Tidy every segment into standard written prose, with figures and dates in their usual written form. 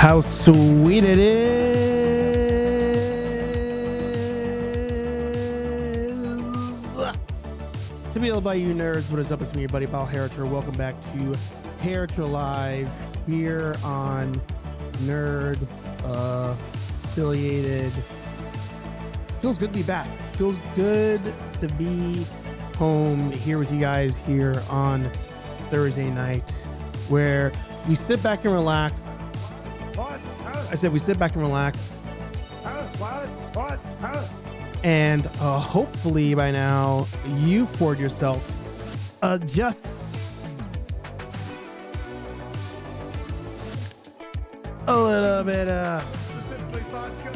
How sweet it is to be able by you nerds. What is up? It's me, your buddy pal HeyArcher. Welcome back to HeyArcher Live here on Nerd affiliated. Feels good to be back. Feels good to be home here with you guys here on Thursday night, where we sit back and relax. I said we sit back and relax. And hopefully by now you've poured yourself just a little bit Simply vodka,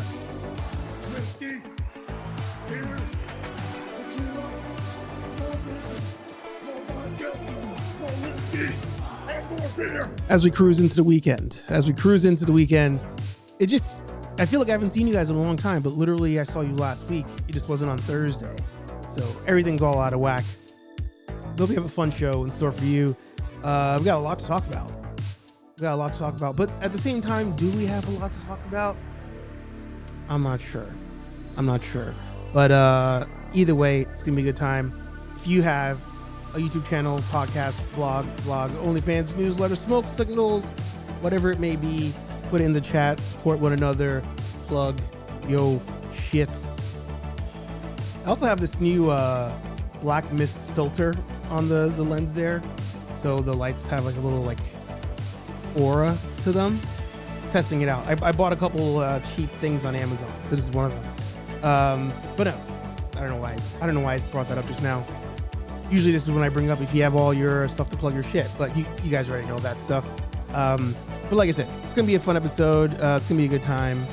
whiskey, beer, tequila, more beer, more vodka, more whiskey, and more beer. as we cruise into the weekend. I feel like I haven't seen you guys in a long time, but literally I saw you last week. It just wasn't on Thursday. So everything's all out of whack. Hope we have a fun show in store for you. We've got a lot to talk about. But at the same time, do we have a lot to talk about? I'm not sure. But either way, it's going to be a good time. If you have a YouTube channel, podcast, blog, OnlyFans, newsletter, smoke signals, whatever it may be, put it in the chat, support one another, plug yo shit. I also have this new black mist filter on the lens there, so the lights have like a little like aura to them. Testing it out. I bought a couple cheap things on Amazon, so this is one of them. But no, I don't know why I brought that up just now. Usually this is when I bring up if you have all your stuff to plug your shit, but you guys already know that stuff. But like I said, it's going to be a fun episode. It's going to be a good time.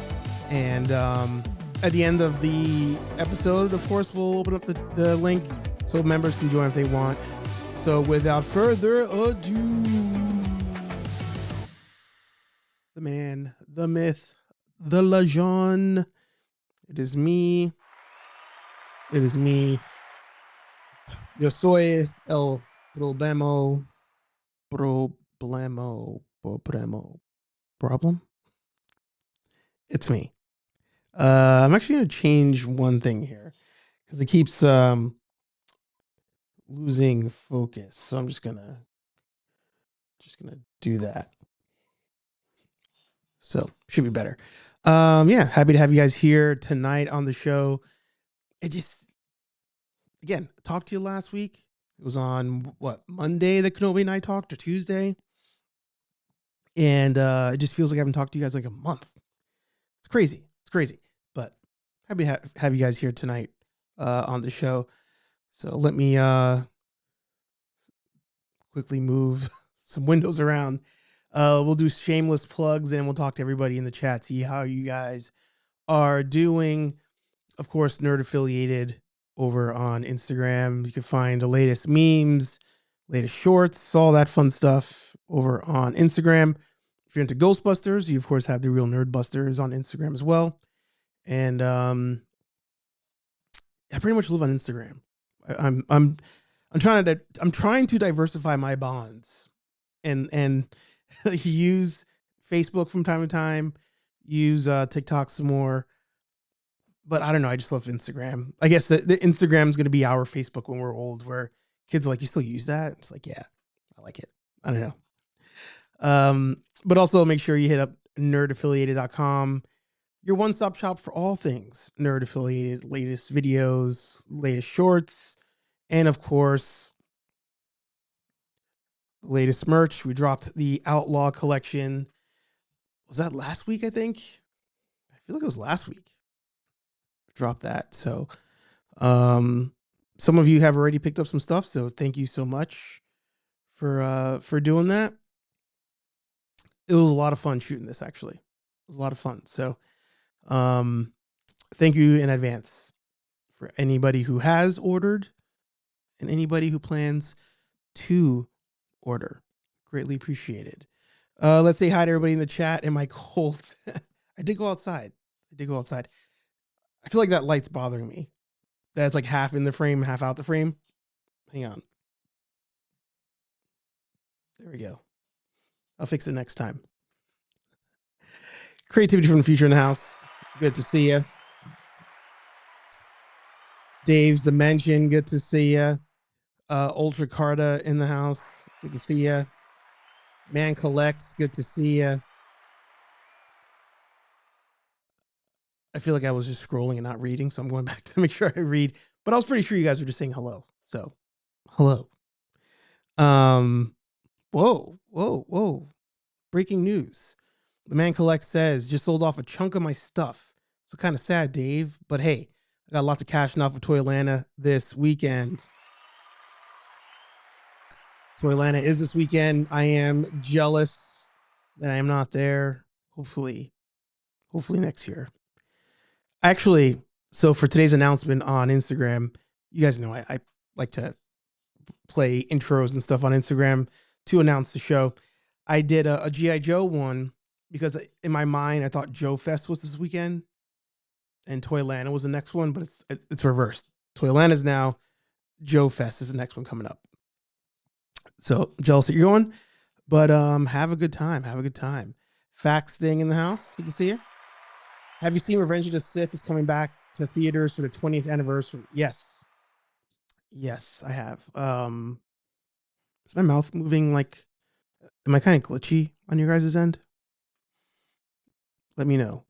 And at the end of the episode, of course, we'll open up the link so members can join if they want. So without further ado, the man, the myth, the legend. It is me. Yo soy el problema. Problem? It's me. I'm actually going to change one thing here because it keeps losing focus. So I'm just gonna do that. So should be better. Yeah, happy to have you guys here tonight on the show. Again, talked to you last week. It was on Monday that Kenobi and I talked, or Tuesday. And it just feels like I haven't talked to you guys like a month. It's crazy. But happy to have you guys here tonight on the show. So let me quickly move some windows around. We'll do shameless plugs and we'll talk to everybody in the chat, see how you guys are doing. Of course, Nerd Affiliated over on Instagram. You can find the latest memes, latest shorts, all that fun stuff over on Instagram. If you're into Ghostbusters, you of course have the Real Nerd Busters on Instagram as well. And I pretty much live on Instagram. I'm trying to diversify my bonds and use Facebook from time to time, use TikTok some more. But I don't know. I just love Instagram. I guess the Instagram is going to be our Facebook when we're old, where kids are like, you still use that? It's like, yeah, I like it. I don't know. But also make sure you hit up nerdaffiliated.com, your one-stop shop for all things Nerd Affiliated, latest videos, latest shorts, and of course, the latest merch. We dropped the Outlaw collection. Was that last week? I think. I feel like it was last week. Drop that. So some of you have already picked up some stuff, so thank you so much for doing that. It was a lot of fun shooting this, actually. It was a lot of fun. So thank you in advance for anybody who has ordered and anybody who plans to order. Greatly appreciated. Let's say hi to everybody in the chat. Am I cold? I did go outside. I feel like that light's bothering me. That's like half in the frame, half out the frame. Hang on. There we go. I'll fix it next time. Creativity from the Future in the house. Good to see you. Dave's Dimension. Good to see you. Ultra Carta in the house. Good to see you. Man Collects. Good to see you. I feel like I was just scrolling and not reading, so I'm going back to make sure I read. But I was pretty sure you guys were just saying hello. So, hello. Whoa. Breaking news. The Man Collect says, just sold off a chunk of my stuff. So kind of sad, Dave. But hey, I got lots of cash off of Toylanta this weekend. Toylanta is this weekend. I am jealous that I am not there. Hopefully next year. Actually, so for today's announcement on Instagram, you guys know I like to play intros and stuff on Instagram to announce the show. I did a G.I. Joe one because in my mind, I thought Joe Fest was this weekend and Toylanta was the next one, but it's reversed. Toylanta is now, Joe Fest is the next one coming up. So jealous that you're going, but have a good time. Have a good time. Facts staying in the house. Good to see you. Have you seen Revenge of the Sith is coming back to theaters for the 20th anniversary? Yes. Yes, I have. Is my mouth moving like, am I kind of glitchy on your guys' end? Let me know.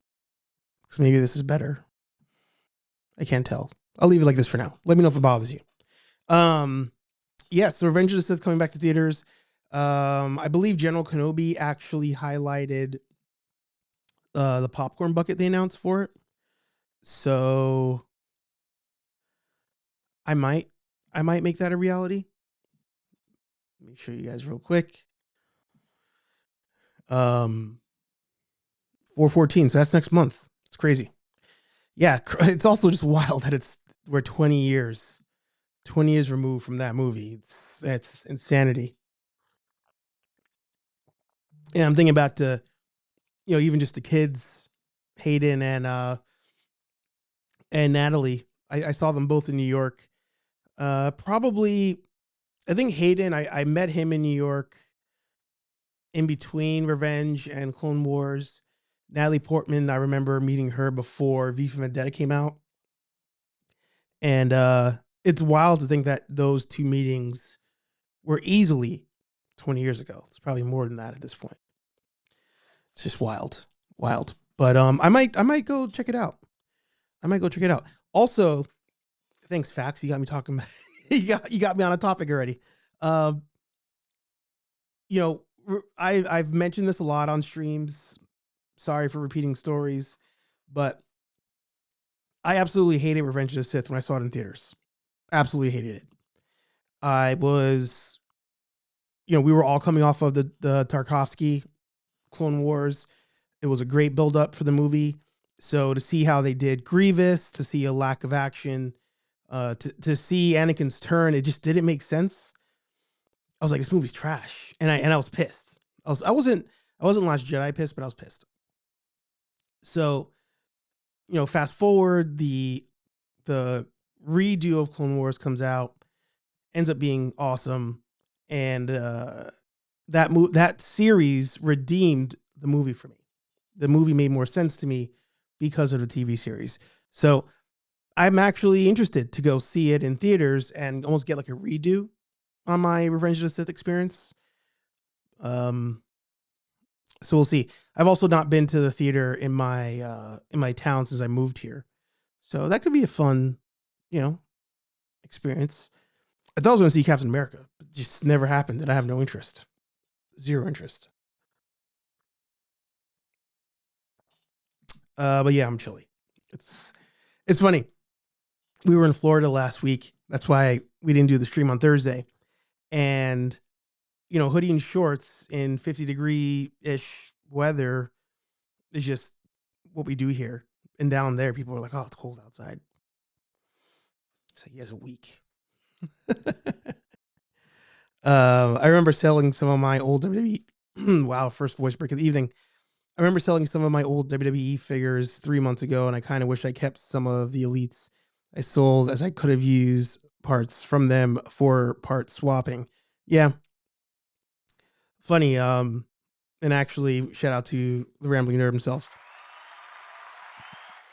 Because maybe this is better. I can't tell. I'll leave it like this for now. Let me know if it bothers you. Yeah, so Revenge of the Sith coming back to theaters. I believe General Kenobi actually highlighted the popcorn bucket they announced for it. So I might make that a reality. Let me show you guys real quick. 4/14, so that's next month. It's crazy. Yeah, it's also just wild that we're 20 years removed from that movie. It's insanity. And I'm thinking about even just the kids, Hayden and Natalie. I saw them both in New York. Probably, I think Hayden, I met him in New York in between Revenge and Clone Wars. Natalie Portman, I remember meeting her before V for Vendetta came out. And it's wild to think that those two meetings were easily 20 years ago. It's probably more than that at this point. It's just wild. But I might go check it out. Also, thanks, Fax. You got me talking. you got me on a topic already. I've mentioned this a lot on streams. Sorry for repeating stories, but I absolutely hated Revenge of the Sith when I saw it in theaters. Absolutely hated it. I was, we were all coming off of the Tarkovsky Clone Wars. It was a great build up for the movie. So to see how they did Grievous, to see a lack of action, to see Anakin's turn, it just didn't make sense. I was like, this movie's trash, and I was pissed. I wasn't Last Jedi pissed, but I was pissed. So, fast forward, the redo of Clone Wars comes out, ends up being awesome, and that series redeemed the movie for me. The movie made more sense to me because of the TV series. So I'm actually interested to go see it in theaters and almost get like a redo on my Revenge of the Sith experience. So we'll see. I've also not been to the theater in my town since I moved here. So that could be a fun, experience. I thought I was going to see Captain America, but it just never happened, and I have no interest. Zero interest. But yeah, I'm chilly. It's funny. We were in Florida last week. That's why we didn't do the stream on Thursday. And, hoodie and shorts in 50-degree-ish weather is just what we do here. And down there, people are like, oh, it's cold outside. It's like, he has a week. I remember selling some of my old WWE. Wow, first voice break of the evening. I remember selling some of my old WWE figures 3 months ago, and I kind of wish I kept some of the elites I sold, as I could have used parts from them for part swapping. Yeah. Funny. And actually, shout out to the Rambling Nerd himself.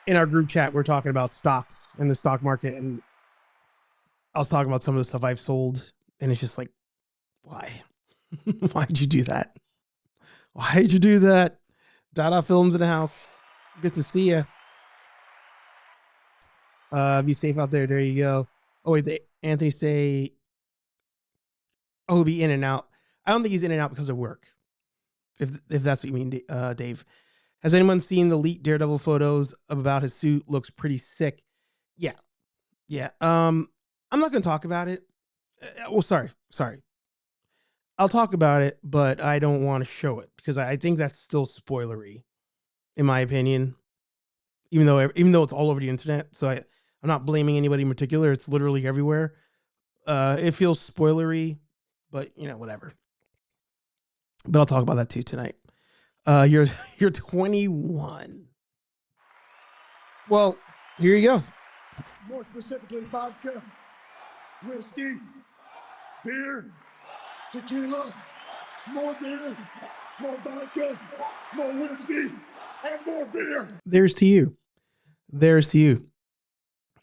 in our group chat, we're talking about stocks and the stock market, and I was talking about some of the stuff I've sold, and it's just like, why? Why'd you do that? Why'd you do that? Dada Films in the house. Good to see you. Be safe out there. There you go. Oh wait, Anthony say, oh, he'll be in and out. I don't think he's in and out because of work. If that's what you mean, Dave. Has anyone seen the leaked Daredevil photos about his suit? Looks pretty sick. Yeah. I'm not going to talk about it. Well, sorry. I'll talk about it, but I don't want to show it because I think that's still spoilery, in my opinion. Even though it's all over the internet, so I'm not blaming anybody in particular. It's literally everywhere. It feels spoilery, but whatever. But I'll talk about that too tonight. You're 21. Well, here you go. More specifically, vodka, whiskey, beer, tequila, more beer, more vodka, more whiskey, and more beer. There's to you.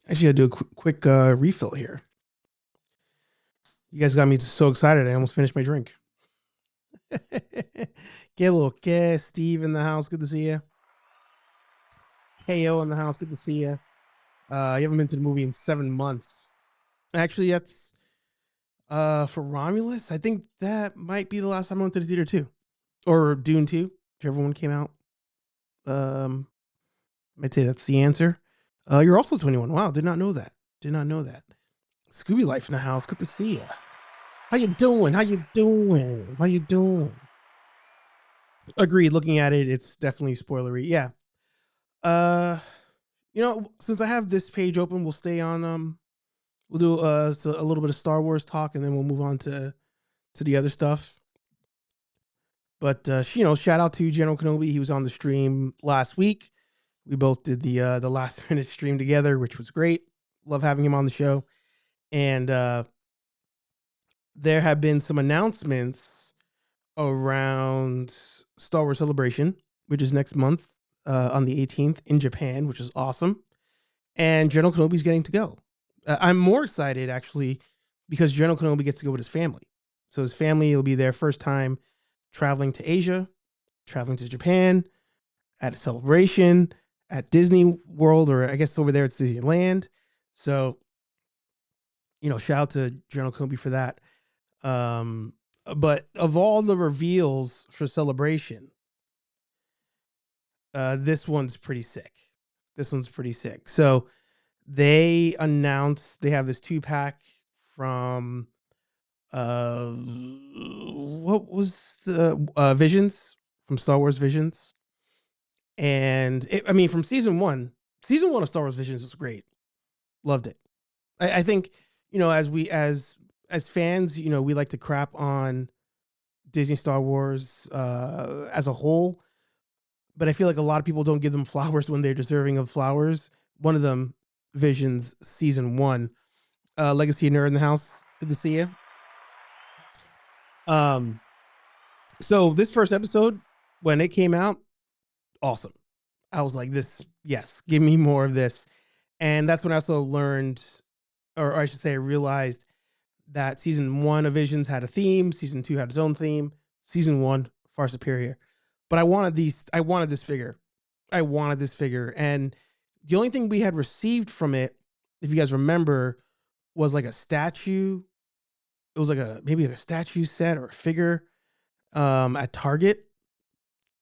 Actually, I do a quick refill here. You guys got me so excited. I almost finished my drink. Get a little kiss. Steve in the house. Good to see you. KO in the house. Good to see you. You haven't been to the movie in 7 months. Actually, that's for Romulus. I think that might be the last time I went to the theater too, or Dune 2, whichever one came out. I'd say that's the answer. You're also 21. Wow, did not know that. Scooby Life in the house. Good to see you. How you doing? Agreed. Looking at it, it's definitely spoilery. Yeah. Since I have this page open, we'll stay on. We'll do a little bit of Star Wars talk, and then we'll move on to the other stuff. But shout out to General Kenobi. He was on the stream last week. We both did the last minute stream together, which was great. Love having him on the show. And there have been some announcements around Star Wars Celebration, which is next month on the 18th in Japan, which is awesome. And General Kenobi's getting to go. I'm more excited, actually, because General Kenobi gets to go with his family. So his family will be their first time traveling to Asia, traveling to Japan, at a celebration, at Disney World, or I guess over there it's Disneyland. So, shout out to General Kenobi for that. But of all the reveals for Celebration, this one's pretty sick. So they announced they have this 2-pack from what was the Visions, from Star Wars Visions. And from season one of Star Wars Visions is great. Loved it. I think, as fans, we like to crap on Disney Star Wars as a whole, but I feel like a lot of people don't give them flowers when they're deserving of flowers. One of them, Visions season 1, Legacy Nerd in the house. Good to see you. So this first episode, when it came out, awesome. I was like, yes, give me more of this. And that's when I also learned, or I should say, I realized that season 1 of Visions had a theme. Season 2 had its own theme. Season 1, far superior. But I wanted this figure. And the only thing we had received from it, if you guys remember, was like a statue. It was like maybe a statue set or a figure at Target,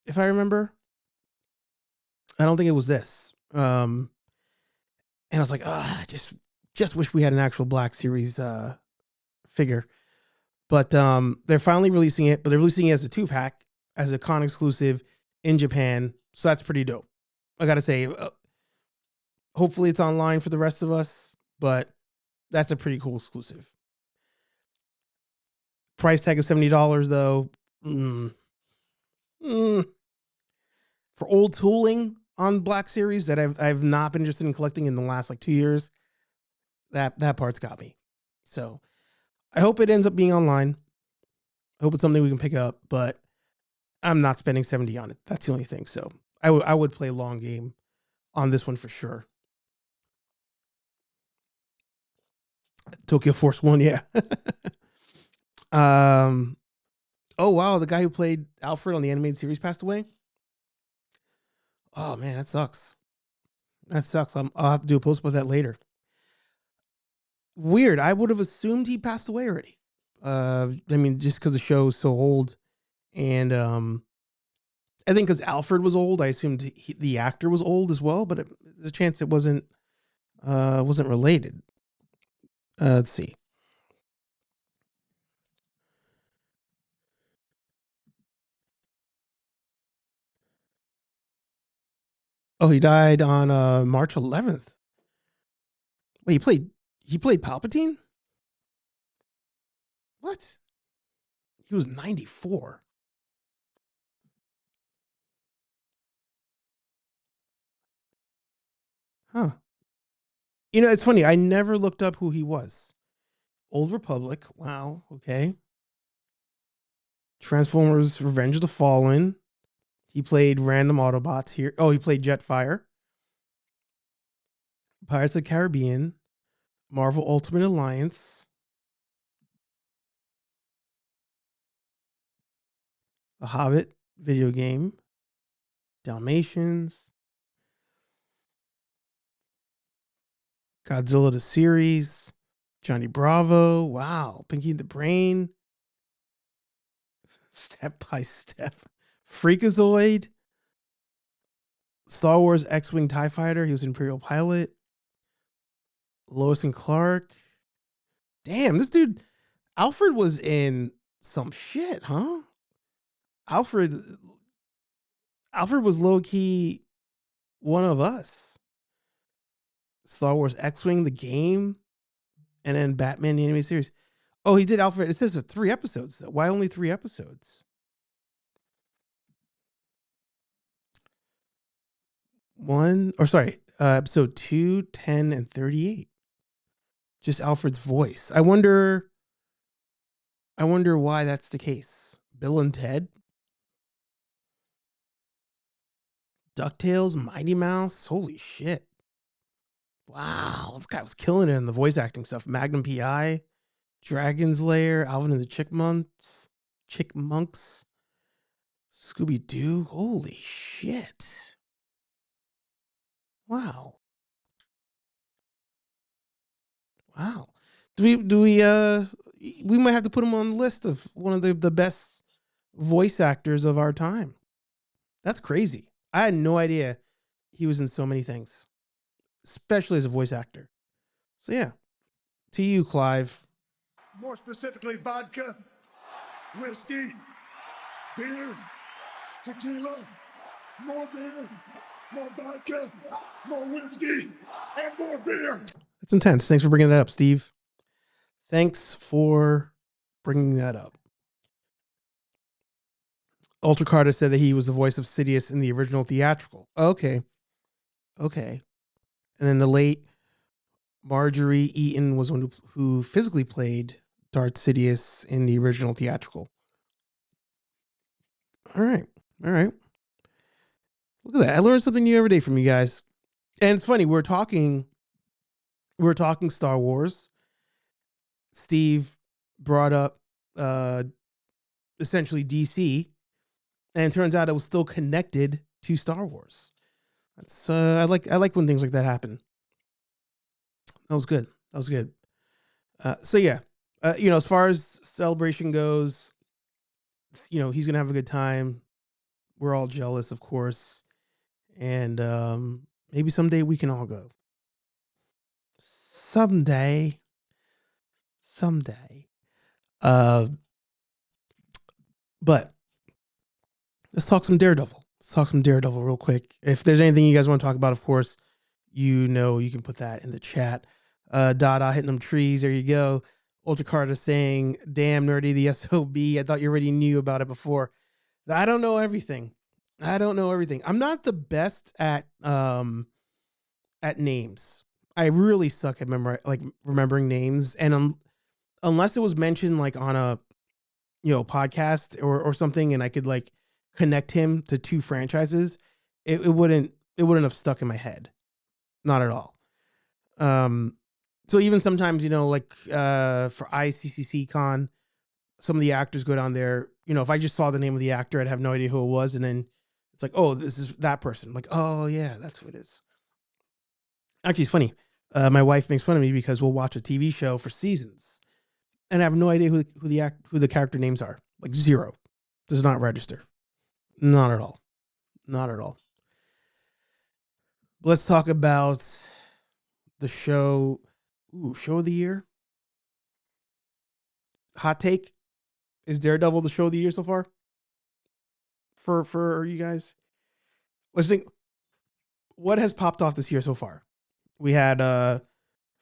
if I remember. I don't think it was this. And I was like, I just wish we had an actual Black Series figure. But they're finally releasing it, but they're releasing it as a 2-pack, as a con exclusive in Japan. So that's pretty dope. I gotta say, hopefully it's online for the rest of us, but that's a pretty cool exclusive. Price tag of $70 though. For old tooling on Black Series that I've not been interested in collecting in the last 2 years, that part's got me. So I hope it ends up being online. I hope it's something we can pick up, but I'm not spending $70 on it. That's the only thing. So I would play long game on this one for sure. Tokyo Force 1, yeah. Oh wow, the guy who played Alfred on the animated series passed away. Oh man, that sucks. That sucks. I'll have to do a post about that later. Weird. I would have assumed he passed away already. I mean, just because the show is so old, and I think because Alfred was old, I assumed the actor was old as well. But there's a chance it wasn't related. Let's see. Oh, he died on March 11th. Wait, he played Palpatine? What? He was 94. Huh. You know, it's funny. I never looked up who he was. Old Republic. Wow. Okay. Transformers Revenge of the Fallen. He played random Autobots here. Oh, he played Jetfire. Pirates of the Caribbean. Marvel Ultimate Alliance. The Hobbit video game. Dalmatians. Godzilla the series. Johnny Bravo. Wow. Pinky and the Brain. Step by Step. Freakazoid. Star Wars X-Wing TIE Fighter. He was Imperial Pilot. Lois and Clark. Damn, this dude, Alfred was in some shit, huh? Alfred was low-key one of us. Star Wars X-Wing, the game, and then Batman, the animated series. Oh, he did Alfred. It says 3 episodes. Why only 3 episodes? Episode 2, 10, and 38. Just Alfred's voice. I wonder why that's the case. Bill and Ted? DuckTales, Mighty Mouse? Holy shit. Wow, this guy was killing it in the voice acting stuff. Magnum PI, Dragon's Lair, Alvin and the Chickmunks, Scooby-Doo. Holy shit. Wow. We might have to put him on the list of one of the best voice actors of our time. That's crazy. I had no idea he was in so many things, especially as a voice actor. So yeah, to you, Clive. More specifically, vodka, whiskey, beer, tequila, more beer, more vodka, more whiskey, and more beer. That's intense. Thanks for bringing that up, Steve. Thanks for bringing that up. Ultra Carter said that he was the voice of Sidious in the original theatrical. Okay. And then the late Marjorie Eaton was one who physically played Darth Sidious in the original theatrical. All right. Look at that. I learned something new every day from you guys. And it's funny, we're talking Star Wars. Steve brought up essentially DC, and it turns out it was still connected to Star Wars. That's I like when things like that happen. That was good. So yeah, as far as celebration goes, he's gonna have a good time. We're all jealous, of course, and maybe someday we can all go. Someday. But let's talk some Daredevil. Real quick. If there's anything you guys want to talk about, of course, you can put that in the chat. Dada hitting them trees. There you go. Ultra Carter saying, damn nerdy, the SOB. I thought you already knew about it before. I don't know everything. I'm not the best at names. I really suck at remembering names. And unless it was mentioned like on a podcast or something, and I could like connect him to 2 franchises, it wouldn't it wouldn't have stuck in my head. Not at all. So even sometimes, like for ICCC Con, some of the actors go down there. If I just saw the name of the actor, I'd have no idea who it was, and then it's like, oh, this is that person. I'm like, oh yeah, that's who it is. Actually, it's funny. My wife makes fun of me because we'll watch a TV show for seasons, and I have no idea who the character names are. Like zero, does not register. Not at all. Not at all. Let's talk about the show. Ooh, show of the year. Hot take: is Daredevil the show of the year so far? For you guys, let's think. What has popped off this year so far? We had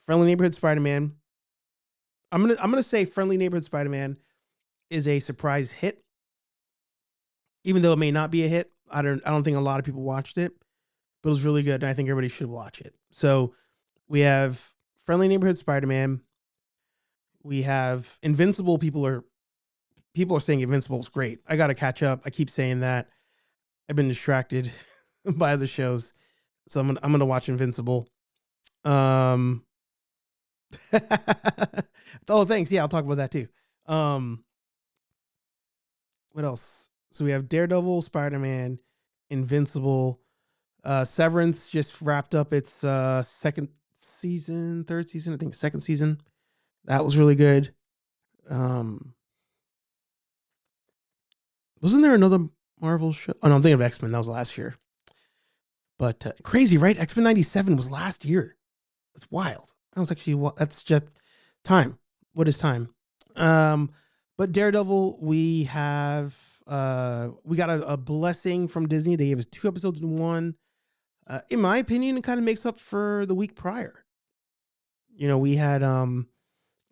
Friendly Neighborhood Spider-Man. I'm gonna say Friendly Neighborhood Spider-Man is a surprise hit, even though it may not be a hit. I don't think a lot of people watched it, but it was really good, and I think everybody should watch it. So we have Friendly Neighborhood Spider-Man. We have Invincible. People are saying Invincible is great. I got to catch up. I keep saying that. I've been distracted by other shows, so I'm gonna watch Invincible. Oh, thanks. Yeah, I'll talk about that too. What else? So we have Daredevil, Spider-Man, Invincible. Severance just wrapped up its third season, I think second season. That was really good. Wasn't there another Marvel show? Oh no, I'm thinking of X-Men. That was last year. But crazy, right? X-Men 97 was last year. That's wild. That's just time. What is time? But Daredevil, we got a blessing from Disney. They gave us 2 episodes in one. In my opinion, it kind of makes up for the week prior. We had kind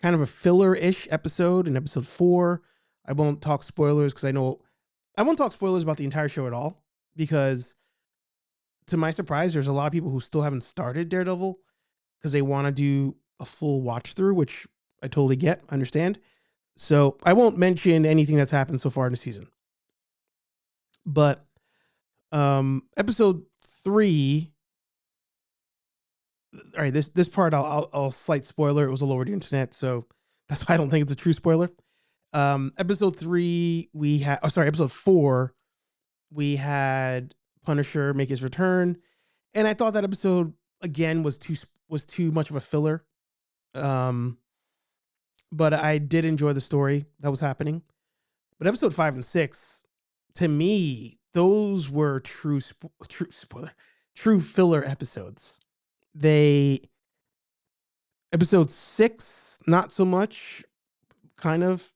of a filler-ish episode in episode 4. I won't talk spoilers because I won't talk spoilers about the entire show at all, because to my surprise, there's a lot of people who still haven't started Daredevil because they want to do a full watch through, which I totally get, understand. So I won't mention anything that's happened so far in the season. But episode 3, all right, this part I'll slight spoiler. It was all over the internet, so that's why I don't think it's a true spoiler. Episode 3, episode 4, we had Punisher make his return, and I thought that episode again was too much of a filler. But I did enjoy the story that was happening. But episode 5 and 6, to me, those were true filler episodes. Episode 6, not so much, kind of.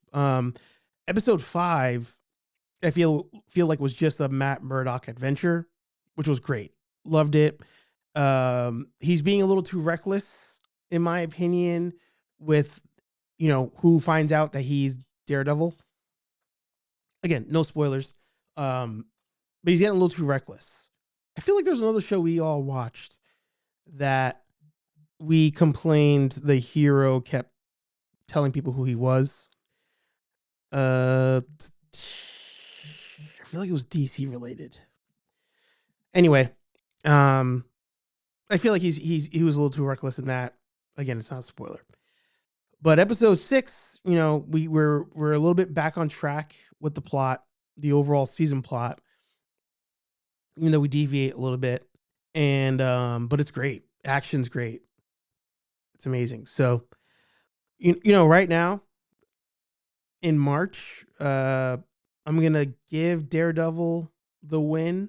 Episode 5, I feel like was just a Matt Murdock adventure, which was great. Loved it. He's being a little too reckless, in my opinion, with who finds out that he's Daredevil. Again, no spoilers. But he's getting a little too reckless. I feel like there's another show we all watched that we complained the hero kept telling people who he was. I feel like it was DC related. Anyway, I feel like he was a little too reckless in that. Again, it's not a spoiler. But episode 6, we're a little bit back on track with the plot, the overall season plot, even though we deviate a little bit. And but it's great. Action's great. It's amazing. So, right now in March, I'm gonna give Daredevil the win.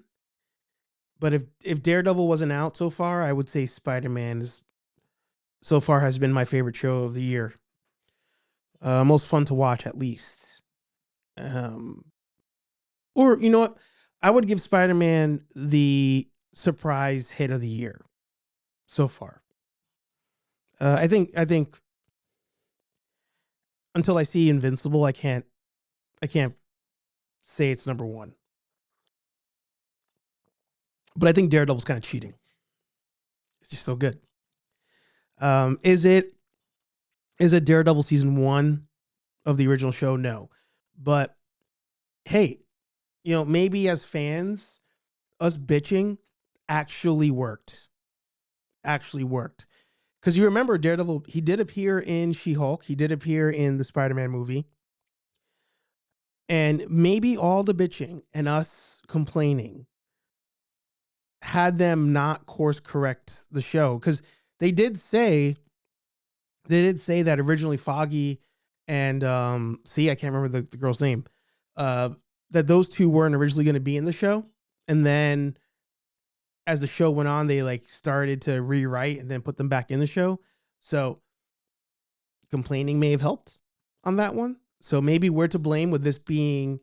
But if Daredevil wasn't out so far, I would say Spider-Man so far has been my favorite show of the year. Most fun to watch, at least. Or you know what? I would give Spider-Man the surprise hit of the year so far. I think until I see Invincible, I can't say it's number 1. But I think Daredevil's kind of cheating. It's just so good. Is it Daredevil season 1 of the original show? No. But hey, maybe as fans, us bitching actually worked. Actually worked. Because you remember Daredevil, he did appear in She-Hulk. He did appear in the Spider-Man movie. And maybe all the bitching and us complaining had them not course correct the show. Because they did say that originally Foggy and I can't remember the girl's name. That those two weren't originally going to be in the show. And then as the show went on, they like started to rewrite and then put them back in the show. So complaining may have helped on that one. So maybe we're to blame with this being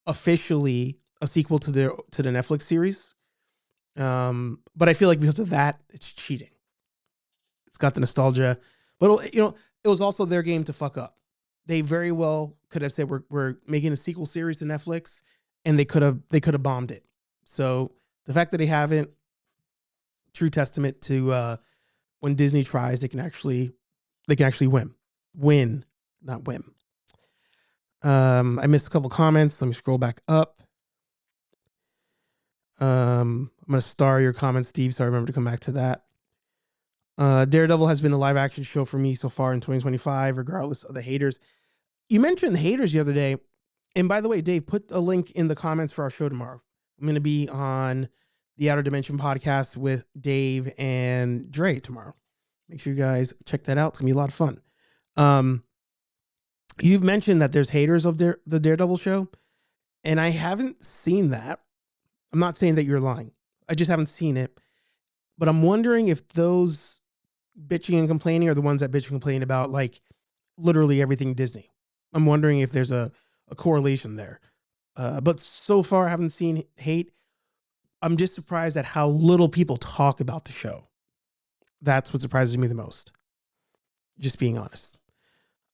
officially a sequel to the Netflix series. But I feel like because of that, it's cheating. It's got the nostalgia, but it was also their game to fuck up. They very well could have said we're making a sequel series to Netflix, and they could have bombed it. So the fact that they haven't, true testament to when Disney tries, they can actually win, not whim. I missed a couple comments. Let me scroll back up. I'm gonna star your comments, Steve, so I remember to come back to that. Daredevil has been a live action show for me so far in 2025, regardless of the haters. You mentioned haters the other day. And by the way, Dave, put a link in the comments for our show tomorrow. I'm going to be on the Outer Dimension podcast with Dave and Dre tomorrow. Make sure you guys check that out. It's going to be a lot of fun. You've mentioned that there's haters of the Daredevil show, and I haven't seen that. I'm not saying that you're lying. I just haven't seen it. But I'm wondering if those bitching and complaining are the ones that bitch and complain about like literally everything Disney. I'm wondering if there's a correlation there. But so far I haven't seen hate. I'm just surprised at how little people talk about the show. That's what surprises me the most. Just being honest.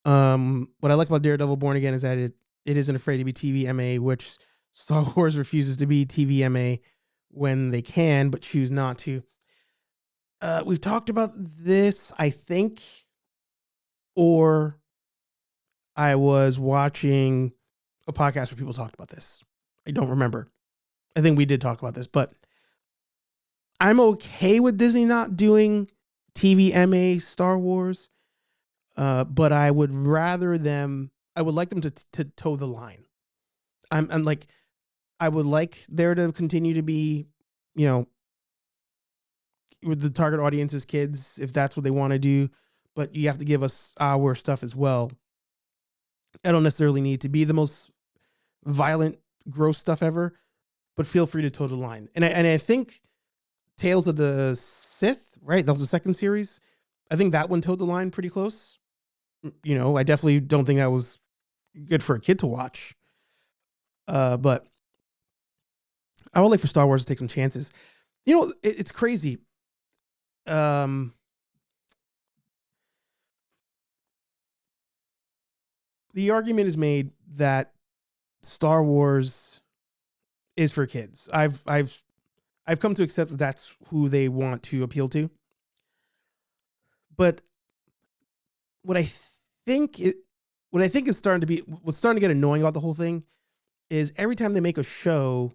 What I like about Daredevil Born Again is that it isn't afraid to be TVMA, which Star Wars refuses to be TVMA when they can, but choose not to. We've talked about this, I think, or I was watching a podcast where people talked about this. I don't remember. I think we did talk about this, but I'm okay with Disney not doing TVMA Star Wars. But I would like them to toe the line. I'm like, I would like there to continue to be, with the target audience as kids, if that's what they want to do, but you have to give us our stuff as well. I don't necessarily need to be the most violent, gross stuff ever, but feel free to toe the line. And I think Tales of the Sith, right? That was the second series. I think that one towed the line pretty close. I definitely don't think that was good for a kid to watch. But I would like for Star Wars to take some chances. It's crazy. The argument is made that Star Wars is for kids. I've come to accept that that's who they want to appeal to. But what I think is starting to get annoying about the whole thing is every time they make a show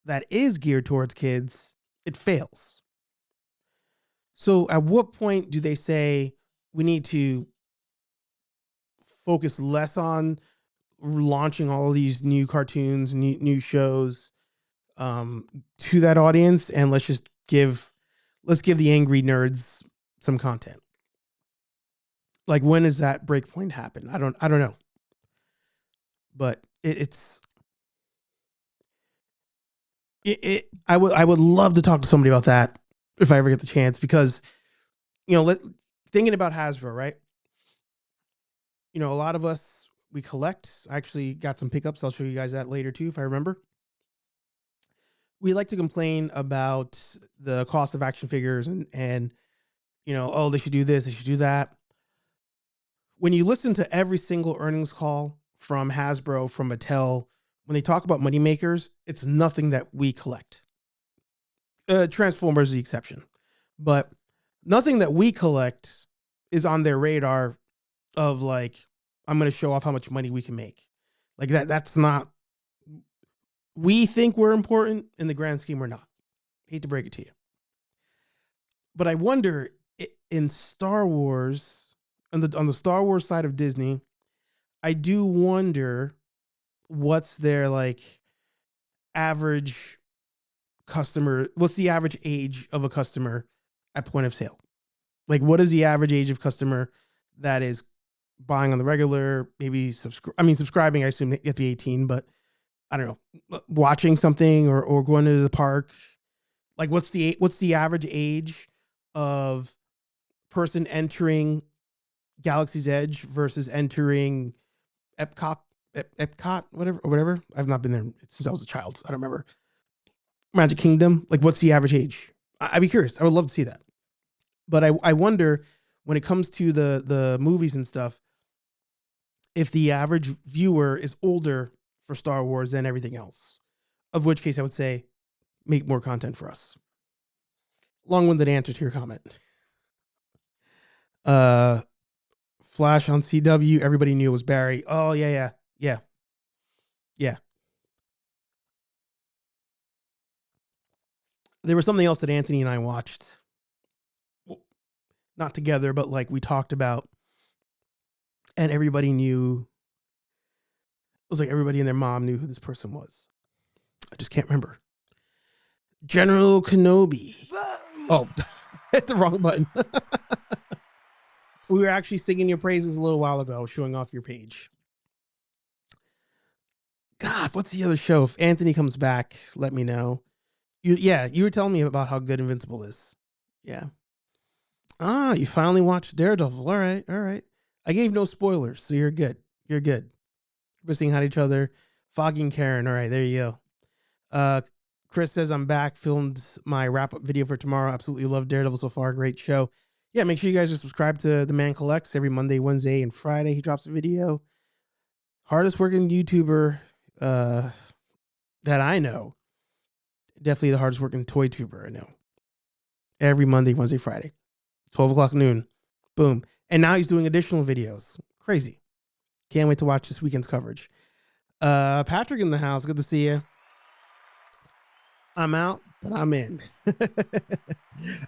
that is geared towards kids, it fails. So at what point do they say we need to focus less on launching all of these new cartoons, new shows to that audience, and let's give the angry nerds some content? Like, when does that break point happen? I don't know. But I would love to talk to somebody about that if I ever get the chance, because thinking about Hasbro, right? A lot of us, we collect. I actually got some pickups. I'll show you guys that later too, if I remember. We like to complain about the cost of action figures and oh, they should do this, they should do that. When you listen to every single earnings call from Hasbro, from Mattel, when they talk about moneymakers, it's nothing that we collect. Transformers is the exception. But nothing that we collect is on their radar of like, I'm going to show off how much money we can make. Like that's not, we think we're important. In the grand scheme, we're not. Hate to break it to you. But I wonder in Star Wars, on the Star Wars side of Disney, I do wonder what's their like average customer. What's the average age of a customer at point of sale? Like, what is the average age of customer that is buying on the regular? Maybe subscribing. I assume you have to be 18, but I don't know, watching something or going to the park. Like, what's the average age of person entering Galaxy's Edge versus entering Epcot, Epcot, whatever. I've not been there since I was a child. So I don't remember. Magic Kingdom. Like, what's the average age? I'd be curious. I would love to see that. But I wonder when it comes to the movies and stuff, if the average viewer is older for Star Wars than everything else. Of which case I would say make more content for us. Long-winded answer to your comment. Flash on CW, everybody knew it was Barry. Oh, yeah. There was something else that Anthony and I watched. Well, not together, but like we talked about. And everybody knew. It was like everybody and their mom knew who this person was. I just can't remember. General Kenobi. Oh, hit the wrong button. We were actually singing your praises a little while ago, showing off your page. God, what's the other show? If Anthony comes back, let me know. You were telling me about how good Invincible is. Yeah. Ah, you finally watched Daredevil. All right. I gave no spoilers, so you're good. We're saying hi to each other. Foggy and Karen. All right, there you go. Chris says I'm back. Filmed my wrap-up video for tomorrow. Absolutely love Daredevil so far. Great show. Yeah, make sure you guys are subscribed to The Man Collects every Monday, Wednesday, and Friday. He drops a video. Hardest working YouTuber that I know. Definitely the hardest working toy tuber I know. Every Monday, Wednesday, Friday. 12 o'clock noon. Boom. And now he's doing additional videos. Crazy. Can't wait to watch this weekend's coverage. Patrick in the house. Good to see you. I'm out, but I'm in.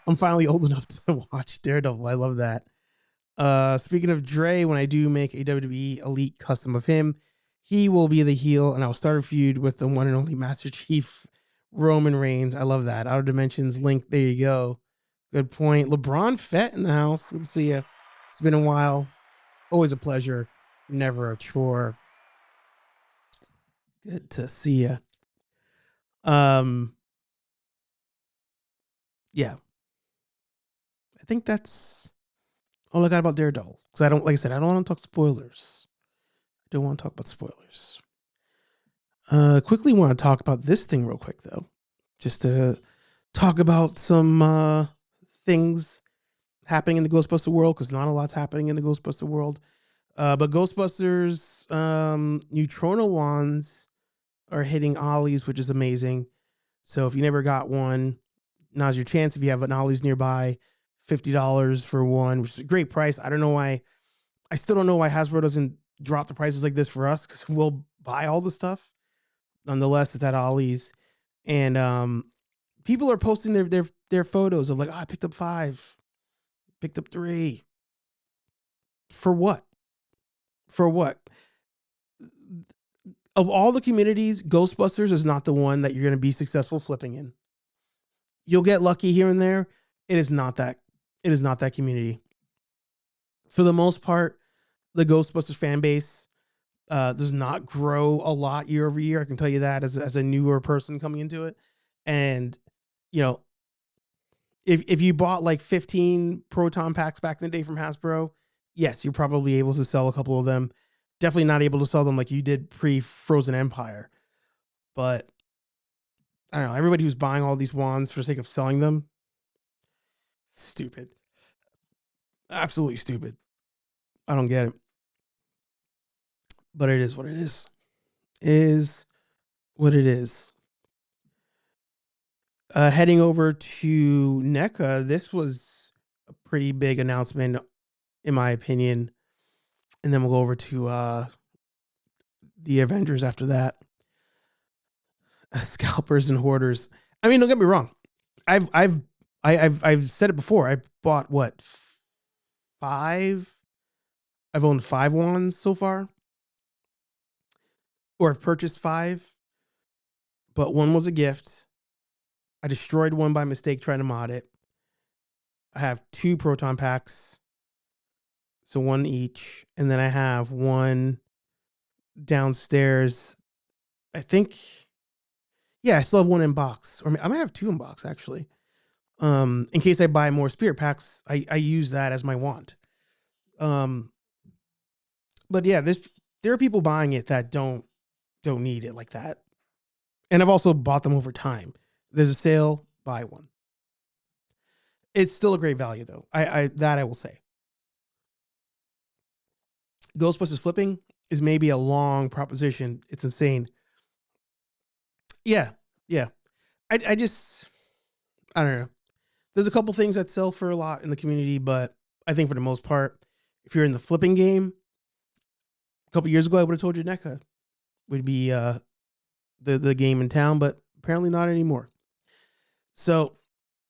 I'm finally old enough to watch Daredevil. I love that. Speaking of Dre, when I do make a WWE Elite custom of him, he will be the heel, and I'll start a feud with the one and only Master Chief Roman Reigns. I love that. Outer Dimensions link. There you go. Good point. LeBron Fett in the house. Good to see you. It's been a while. Always a pleasure. Never a chore. Good to see you. Yeah. I think that's all I got about Daredevil. Because I don't, like I said, I don't want to talk spoilers. I don't want to talk about spoilers. Quickly want to talk about this thing real quick, though. Just to talk about some things happening in the Ghostbuster world, because not a lot's happening in the Ghostbuster world. But Ghostbusters Neutrona wands are hitting Ollie's, which is amazing. So if you never got one, now's your chance. If you have an Ollie's nearby, $50 for one, which is a great price. I still don't know why Hasbro doesn't drop the prices like this for us, because we'll buy all the stuff. Nonetheless, it's at Ollie's. And people are posting their photos of like, oh, I picked up 5, picked up 3. For what? Of all the communities, Ghostbusters is not the one that you're going to be successful flipping in. You'll get lucky here and there. It is not that community. For the most part, the Ghostbusters fan base does not grow a lot year over year. I can tell you that as a newer person coming into it. And, you know, if you bought like 15 Proton packs back in the day from Hasbro, yes, you're probably able to sell a couple of them. Definitely not able to sell them like you did pre-Frozen Empire. But I don't know. Everybody who's buying all these wands for the sake of selling them, stupid. Absolutely stupid. I don't get it. But it is what it is. Is what it is. Heading over to NECA, this was a pretty big announcement, in my opinion. And then we'll go over to the Avengers after that. Scalpers and hoarders. I mean, don't get me wrong. I've I've said it before. I bought what, 5? I've owned 5 wands so far, or I've purchased 5, but one was a gift. I destroyed one by mistake trying to mod it. I have 2 proton packs, so 1 each, and then I have 1 downstairs. I think, yeah, I still have 1 in box, or I might have 2 in box actually. In case I buy more spirit packs, I use that as my wand. But yeah, there are people buying it that don't need it like that, and I've also bought them over time. There's a sale, buy one. It's still a great value though. I will say. Ghostbusters flipping is maybe a long proposition. It's insane. Yeah, yeah. I just, I don't know. There's a couple things that sell for a lot in the community, but I think for the most part, if you're in the flipping game, a couple years ago I would have told you NECA would be the game in town, but apparently not anymore. So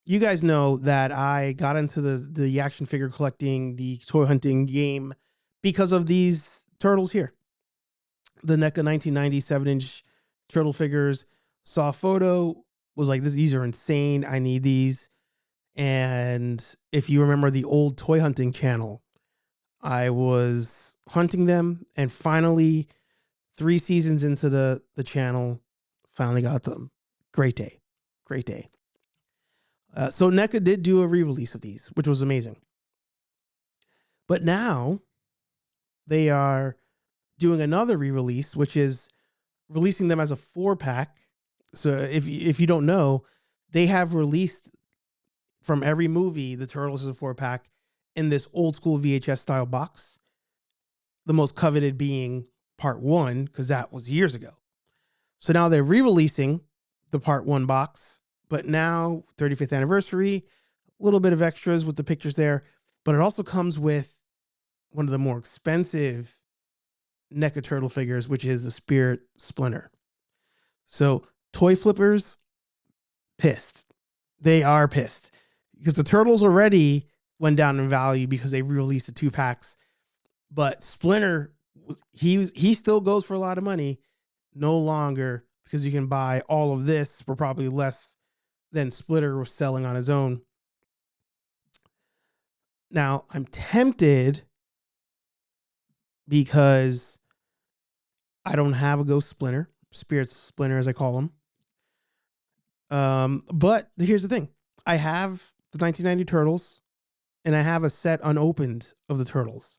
you guys know that I got into the action figure collecting, the toy hunting game because of these turtles here. The NECA 1997-inch turtle figures. Saw a photo, was like, these are insane. I need these. And if you remember the old toy hunting channel, I was hunting them, and finally, 3 seasons into the channel, finally got them. Great day. Great day. So NECA did do a re-release of these, which was amazing. But now they are doing another re-release, which is releasing them as a 4-pack. So if you don't know, they have released from every movie the Turtles as a 4-pack in this old school VHS style box. The most coveted being part 1, because that was years ago. So now they're re-releasing the part 1 box, but now 35th anniversary, a little bit of extras with the pictures there, but it also comes with one of the more expensive NECA turtle figures, which is the Spirit Splinter. So toy flippers, pissed. They are pissed because the turtles already went down in value because they re-released the 2 packs, but Splinter, he still goes for a lot of money, no longer, because you can buy all of this for probably less than Splitter was selling on his own. Now, I'm tempted because I don't have a Ghost Splinter, Spirit Splinter as I call him. But here's the thing. I have the 1990 Turtles, and I have a set unopened of the Turtles.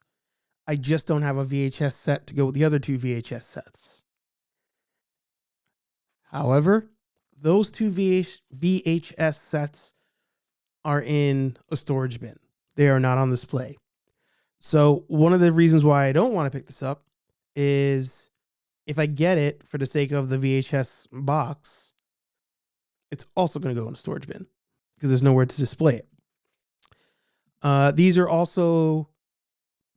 I just don't have a VHS set to go with the other 2 VHS sets. However, those 2 VHS sets are in a storage bin. They are not on display. So one of the reasons why I don't want to pick this up is if I get it for the sake of the VHS box, it's also going to go in a storage bin because there's nowhere to display it. These are also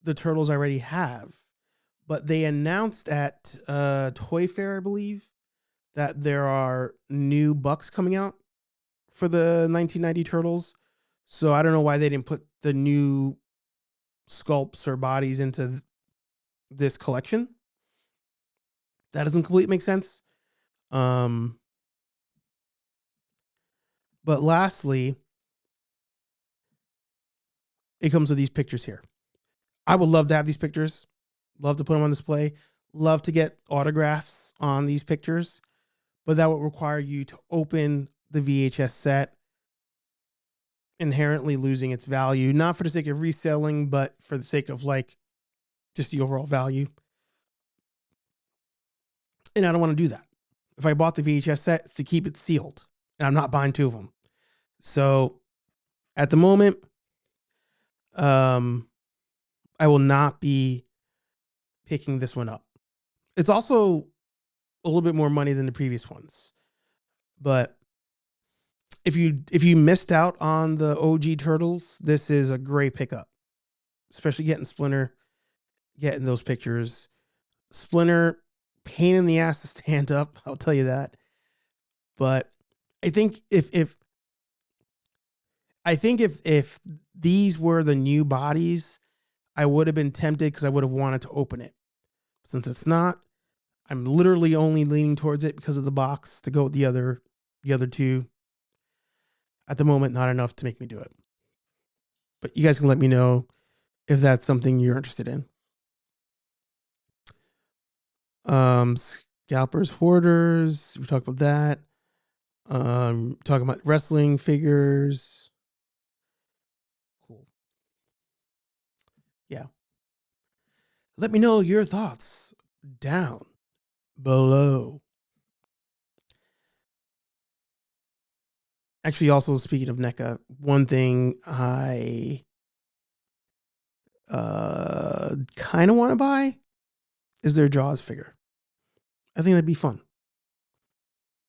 the Turtles I already have, but they announced at Toy Fair, I believe, that there are new bucks coming out for the 1990 Turtles. So I don't know why they didn't put the new sculpts or bodies into this collection. That doesn't completely make sense. But lastly, it comes with these pictures here. I would love to have these pictures. Love to put them on display. Love to get autographs on these pictures. But that would require you to open the VHS set, inherently losing its value. Not for the sake of reselling, but for the sake of like just the overall value. And I don't want to do that. If I bought the VHS set, it's to keep it sealed. And I'm not buying 2 of them. So at the moment, I will not be picking this one up. It's also a little bit more money than the previous ones. But if you missed out on the OG Turtles, this is a great pickup. Especially getting Splinter, getting those pictures. Splinter, pain in the ass to stand up, I'll tell you that. But I think if I think if these were the new bodies, I would have been tempted because I would have wanted to open it. Since it's not, I'm literally only leaning towards it because of the box to go with the other two. At the moment, not enough to make me do it. But you guys can let me know if that's something you're interested in. Scalpers, hoarders. We talked about that. Talking about wrestling figures. Cool. Yeah. Let me know your thoughts down below. Actually, also speaking of NECA, one thing I kind of want to buy is their Jaws figure. I think that'd be fun.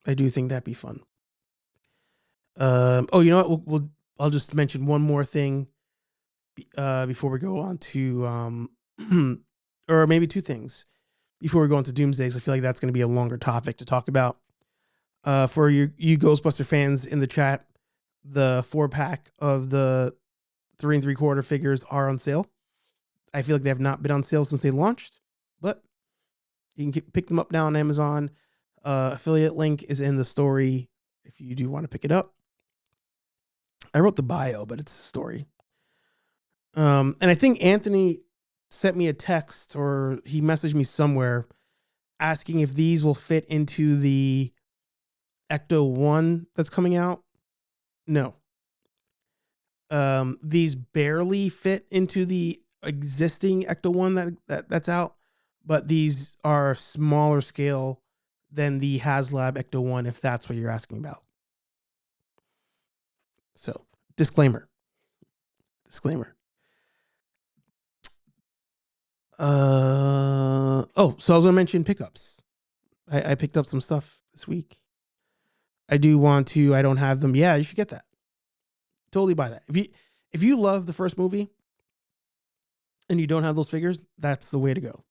I do think that'd be fun. Oh, you know what? I'll just mention one more thing before we go on to or maybe two things before we go on to Doomsday. I feel like that's going to be a longer topic to talk about. For you Ghostbuster fans in the chat, the 4-pack of the 3 3/4 figures are on sale. I feel like they have not been on sale since they launched, but you can pick them up now on Amazon. Affiliate link is in the story if you do want to pick it up. I wrote the bio, but it's a story. And I think Anthony sent me a text or he messaged me somewhere asking if these will fit into the Ecto 1 that's coming out. No. These barely fit into the existing Ecto 1 that's out, but these are smaller scale than the HasLab Ecto 1 if that's what you're asking about. So, disclaimer. So I was gonna mention pickups. I picked up some stuff this week. I do want to. I don't have them. Yeah, you should get that. Totally buy that. If you love the first movie and you don't have those figures, that's the way to go.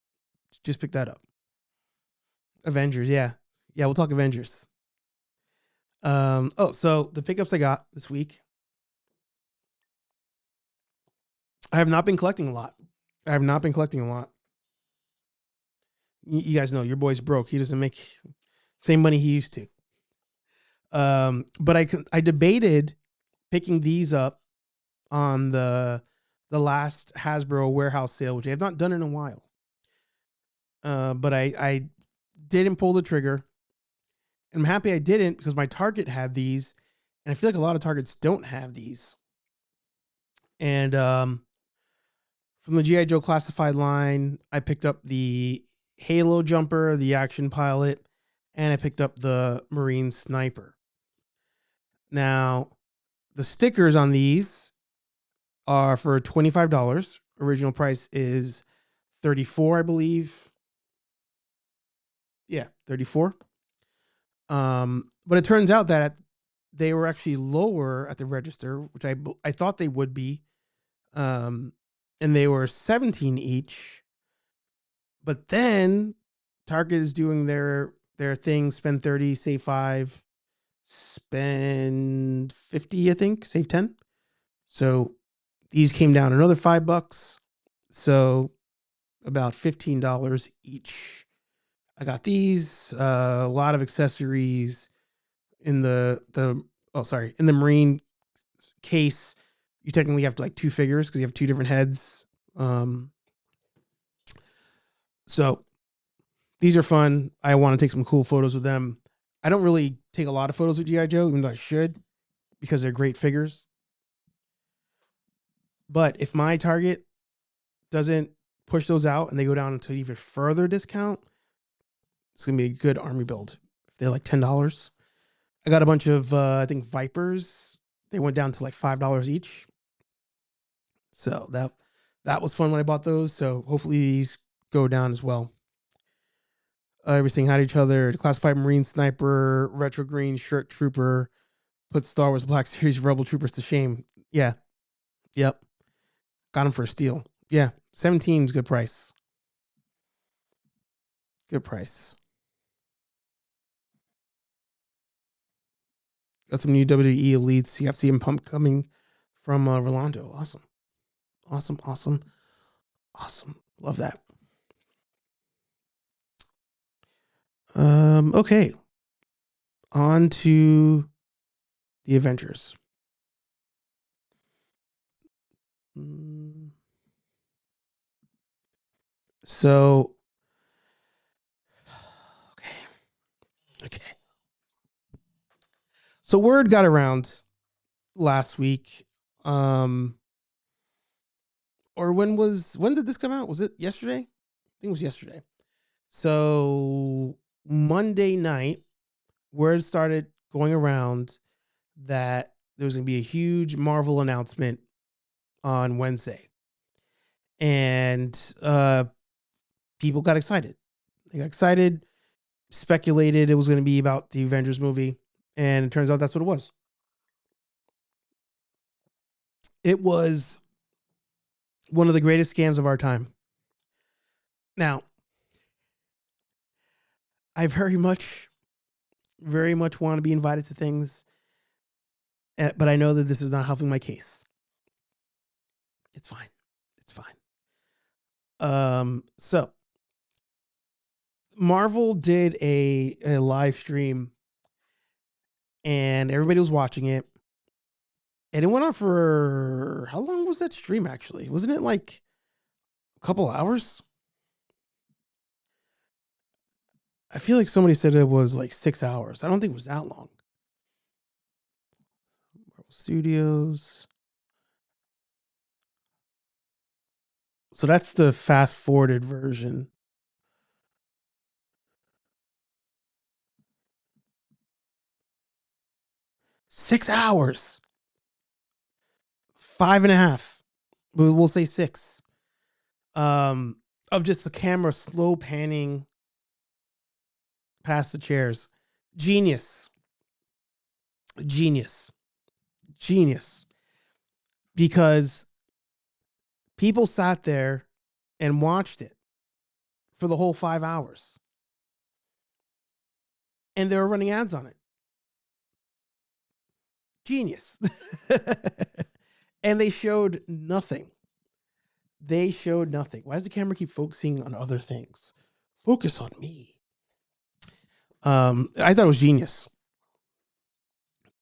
Just pick that up. Avengers, yeah. We'll talk Avengers. So the pickups I got this week. I have not been collecting a lot. You guys know your boy's broke. He doesn't make same money he used to. But I debated picking these up on the last Hasbro warehouse sale, which I have not done in a while. But I didn't pull the trigger. And I'm happy I didn't because my Target had these, and I feel like a lot of Targets don't have these. And from the G.I. Joe Classified line, I picked up the Halo Jumper, the Action Pilot, and I picked up the Marine Sniper. Now, the stickers on these are for $25. Original price is $34, I believe. Yeah, $34. But it turns out that they were actually lower at the register, which I thought they would be. And they were $17 each. But then Target is doing their thing, spend 30, save 5, spend 50, I think, save 10. So these came down another $5. So about $15 each. I got these, a lot of accessories in the Marine case. You technically have like 2 figures because you have 2 different heads. So these are fun. I want to take some cool photos with them. I don't really take a lot of photos with G.I. Joe, even though I should, because they're great figures. But if my Target doesn't push those out and they go down to even further discount, it's going to be a good army build. If they're like $10. I got a bunch of, I think, Vipers. They went down to like $5 each. So that was fun when I bought those. So hopefully these go down as well. Everything had each other. The Classified Marine Sniper, Retro Green Shirt Trooper, put Star Wars Black Series Rebel Troopers to shame. Yeah. Yep. Got them for a steal. Yeah. 17 is good price. Good price. Got some new WWE elites. You have CM Punk coming from Rolando. Awesome. Awesome. Awesome. Awesome. Love that. Okay. On to the Avengers. So, okay. So word got around last week. Or when did this come out? Was it yesterday? I think it was yesterday. So Monday night, word started going around that there was going to be a huge Marvel announcement on Wednesday. And people got excited. They got excited, speculated it was going to be about the Avengers movie. And it turns out that's what it was. It was one of the greatest scams of our time. Now, I very much want to be invited to things, but I know that this is not helping my case. It's fine. It's fine. So Marvel did a live stream, and everybody was watching it, and it went on for, how long was that stream? Actually, wasn't it like a couple hours? I feel like somebody said it was like 6 hours. I don't think it was that long. Marvel Studios. So that's the fast forwarded version. Six hours. 5.5. We'll say 6. Of just the camera slow panning past the chairs. Genius. Because people sat there and watched it for the whole 5 hours. And they were running ads on it. Genius. And they showed nothing. Why does the camera keep focusing on other things? Focus on me. I thought it was genius.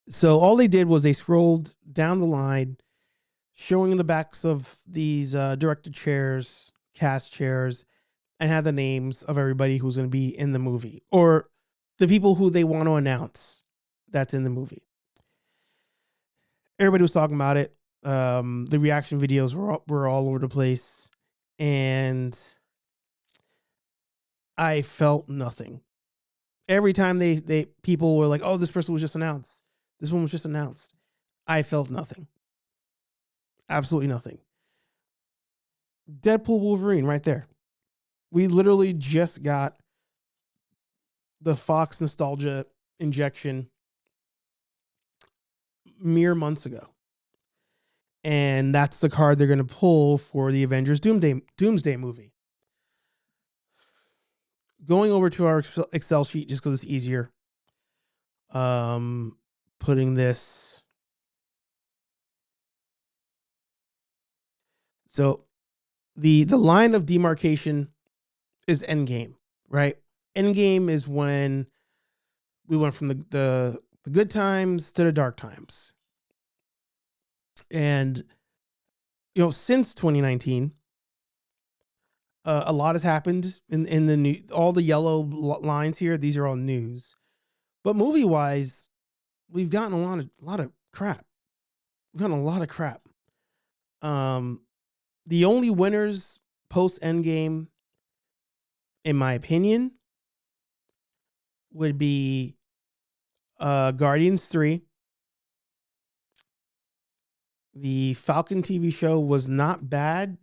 So all they did was they scrolled down the line, showing the backs of these director chairs, cast chairs, and had the names of everybody who's going to be in the movie, or the people who they want to announce that's in the movie. Everybody was talking about it. The reaction videos were all over the place, and I felt nothing. Every time they people were like, "Oh, this person was just announced. This one was just announced." I felt nothing. Absolutely nothing. Deadpool Wolverine right there. We literally just got the Fox nostalgia injection mere months ago. And that's the card they're going to pull for the Avengers Doomsday movie. Going over to our Excel sheet just because it's easier. Putting this. So the line of demarcation is Endgame, right? Endgame is when we went from the good times to the dark times. And, since 2019, a lot has happened in the new, all the yellow lines here. These are all news, but movie wise, we've gotten a lot of crap. We've gotten a lot of crap. The only winners post Endgame, in my opinion, would be Guardians 3. The Falcon TV show was not bad.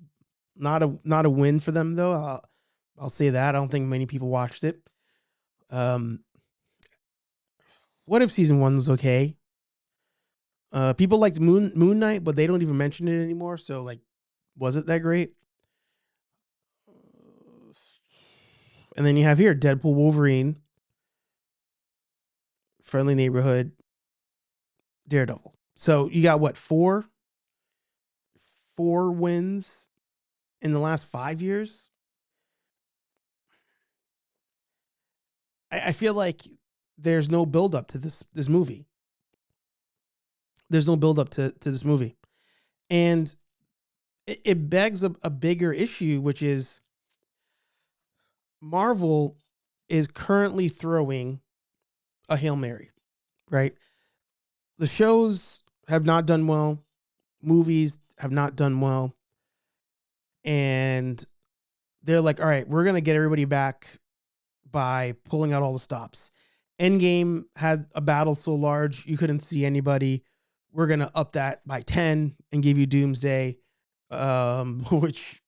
Not a win for them though. I'll say that. I don't think many people watched it. What If season 1 was okay. People liked Moon Knight, but they don't even mention it anymore. So like, was it that great? And then you have here Deadpool Wolverine, Friendly Neighborhood, Daredevil. So you got what, 4 4 wins in the last 5 years. I feel like there's no build up to this movie. There's no build up to this movie. And it begs a bigger issue, which is Marvel is currently throwing a Hail Mary, right? The shows have not done well. Movies have not done well. And they're like, all right, we're going to get everybody back by pulling out all the stops. Endgame had a battle so large you couldn't see anybody. We're going to up that by 10 and give you Doomsday, which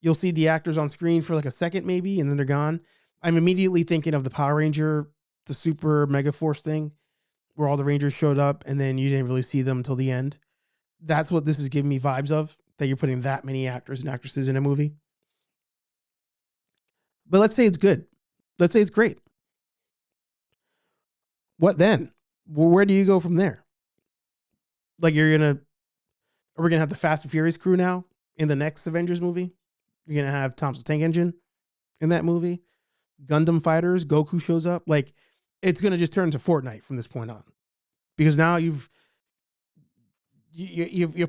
you'll see the actors on screen for like a second maybe, and then they're gone. I'm immediately thinking of the Power Ranger, the Super Mega Force thing, where all the Rangers showed up and then you didn't really see them until the end. That's what this is giving me vibes of, that you're putting that many actors and actresses in a movie. But let's say it's good. Let's say it's great. What then? Well, where do you go from there? Like, are we going to have the Fast and Furious crew now in the next Avengers movie? You're going to have Thompson Tank Engine in that movie? Gundam fighters, Goku shows up. Like, it's going to just turn to Fortnite from this point on. Because now you've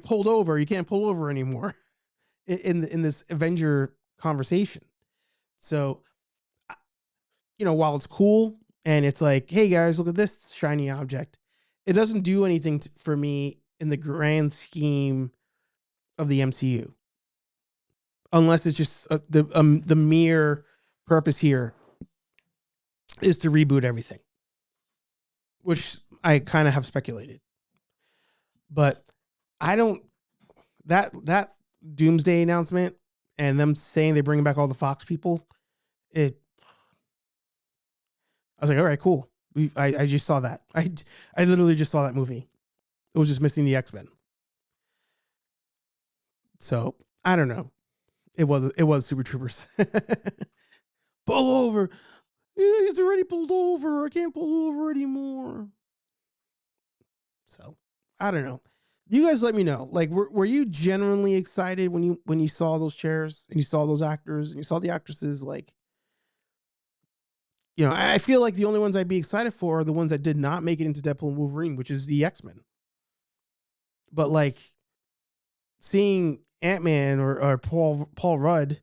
pulled over. You can't pull over anymore in this Avenger conversation. So, while it's cool and it's like, hey guys, look at this shiny object, it doesn't do anything for me in the grand scheme of the MCU, unless it's just the mere purpose here is to reboot everything, which I kind of have speculated. But I don't, that Doomsday announcement and them saying they're bringing back all the Fox people, I was like, all right, cool. I just saw that. I literally just saw that movie. It was just missing the X-Men. So I don't know. It was Super Troopers. Pull over. He's already pulled over. I can't pull over anymore. So I don't know. You guys let me know. Like, were you genuinely excited when you saw those chairs and you saw those actors and you saw the actresses? Like, I feel like the only ones I'd be excited for are the ones that did not make it into Deadpool and Wolverine, which is the X-Men. But like seeing Ant-Man or Paul Rudd,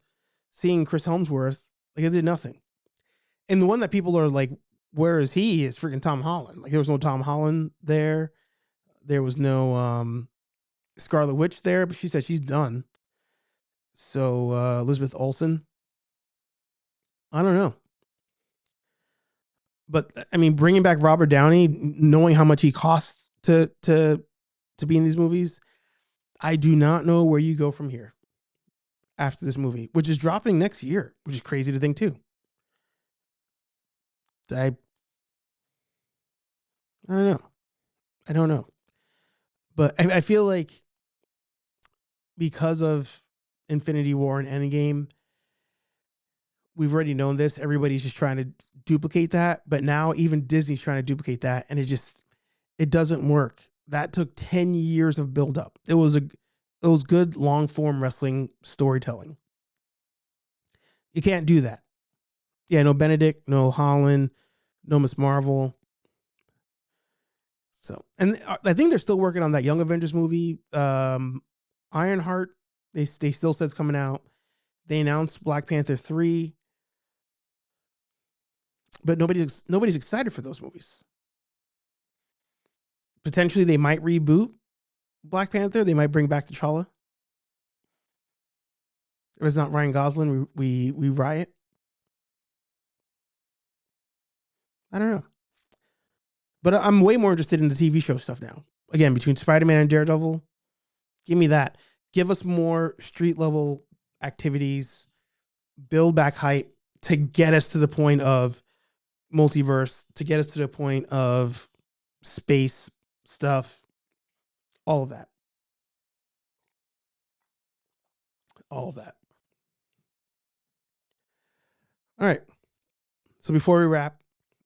seeing Chris Hemsworth, like it did nothing. And the one that people are like, where is he? Is freaking Tom Holland. Like there was no Tom Holland there. There was no Scarlet Witch there, but she said she's done. So Elizabeth Olsen. I don't know. But I mean, bringing back Robert Downey, knowing how much he costs to be in these movies, I do not know where you go from here after this movie, which is dropping next year, which is crazy to think too. I don't know. But I feel like because of Infinity War and Endgame, we've already known this. Everybody's just trying to duplicate that. But now even Disney's trying to duplicate that. And it doesn't work. That took 10 years of buildup. It was good long form wrestling storytelling. You can't do that. Yeah, no Benedict, no Holland, no Miss Marvel. So, and I think they're still working on that Young Avengers movie. Ironheart, they still said it's coming out. They announced Black Panther 3. But nobody's excited for those movies. Potentially they might reboot Black Panther. They might bring back T'Challa. If it's not Ryan Gosling, we riot. I don't know. But I'm way more interested in the TV show stuff now. Again, between Spider-Man and Daredevil, give me that. Give us more street level activities. Build back hype to get us to the point of multiverse, to get us to the point of space stuff. All of that. All of that. All right. So before we wrap,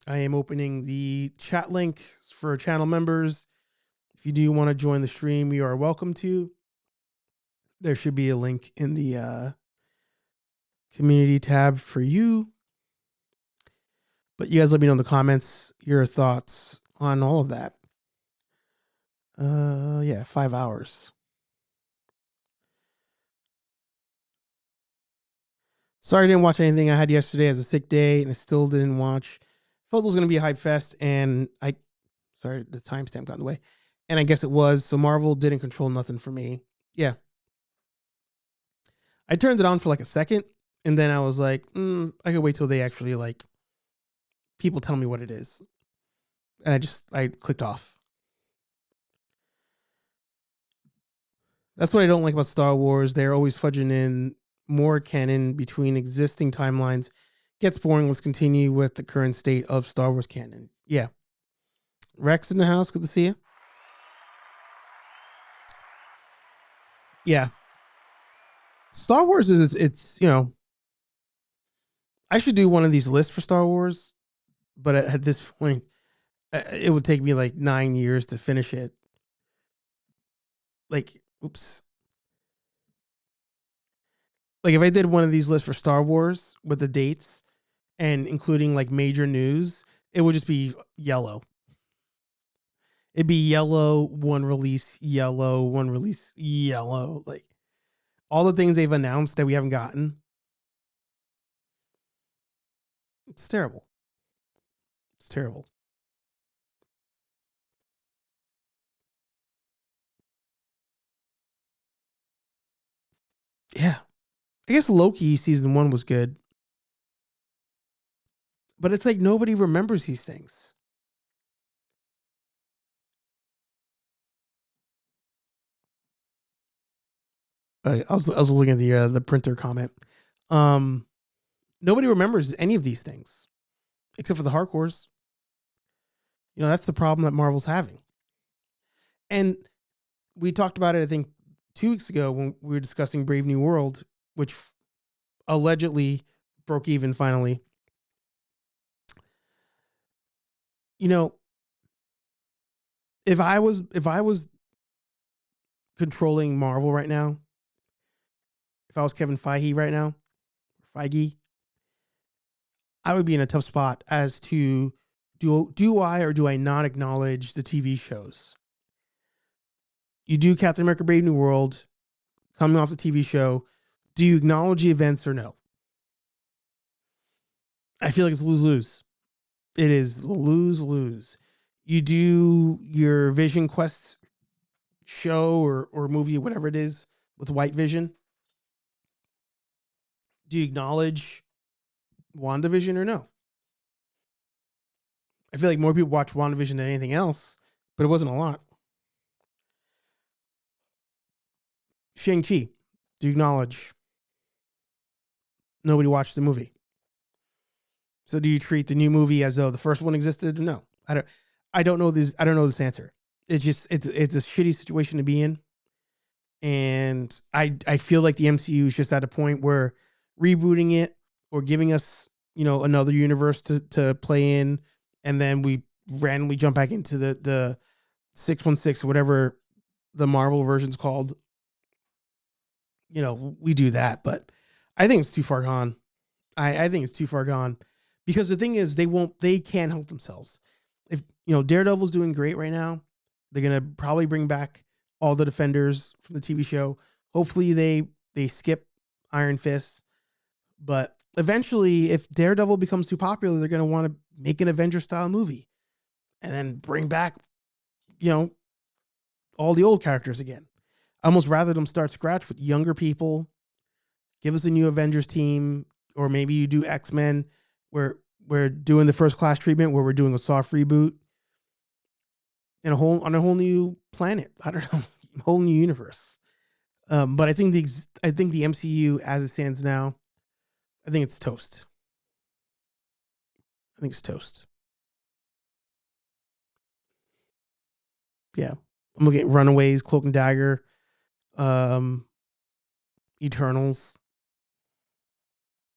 I am opening the chat link for channel members. If you do want to join the stream, you are welcome to. There should be a link in the community tab for you. But you guys let me know in the comments your thoughts on all of that. Yeah, 5 hours. Sorry I didn't watch anything I had yesterday as a sick day, and I still didn't watch. Felt it was going to be a hype fest, and sorry, the timestamp got in the way. And I guess it was, so Marvel didn't control nothing for me. Yeah. I turned it on for like a second, and then I was like, I could wait till they actually, like, people tell me what it is. And I clicked off. That's what I don't like about Star Wars. They're always fudging in more canon between existing timelines. Gets boring. Let's continue with the current state of Star Wars canon. Yeah. Rex in the house. Good to see you. Yeah. Star Wars it's I should do one of these lists for Star Wars, but at this point, it would take me like 9 years to finish it. Like, oops. Like if I did one of these lists for Star Wars with the dates and including like major news, it would just be yellow. It'd be yellow, one release, yellow, one release, yellow. Like all the things they've announced that we haven't gotten. It's terrible. It's terrible. Yeah. I guess Loki season 1 was good. But it's like nobody remembers these things. I was looking at the printer comment. Nobody remembers any of these things except for the hardcores. That's the problem that Marvel's having. And we talked about it, I think, 2 weeks ago when we were discussing Brave New World, which allegedly broke even finally. If I was controlling Marvel right now, if I was Kevin Feige right now, Feige, I would be in a tough spot as to do I or do I not acknowledge the TV shows? You do Captain America Brave New World coming off the TV show. Do you acknowledge the events or no? I feel like it's lose-lose. It is lose-lose. You do your Vision Quest show or movie, whatever it is, with White Vision. Do you acknowledge WandaVision or no? I feel like more people watch WandaVision than anything else, but it wasn't a lot. Shang-Chi, do you acknowledge nobody watched the movie? So do you treat the new movie as though the first one existed? No. I don't know this answer. It's just it's a shitty situation to be in. And I feel like the MCU is just at a point where rebooting it or giving us, another universe to play in, and then we randomly jump back into the 616, whatever the Marvel version's called. We do that, but I think it's too far gone. I think it's too far gone because the thing is they can't help themselves. If Daredevil's doing great right now, they're gonna probably bring back all the Defenders from the TV show. Hopefully they skip Iron Fist, but eventually if Daredevil becomes too popular, they're gonna want to make an Avengers style movie and then bring back all the old characters again. I almost rather them start scratch with younger people. Give us a new Avengers team, or maybe you do X-Men where we're doing the first class treatment where we're doing a soft reboot on a whole new planet. I don't know, a whole new universe. But I think the MCU as it stands now, I think it's toast. I think it's toast. Yeah. I'm looking at Runaways, Cloak and Dagger, Eternals,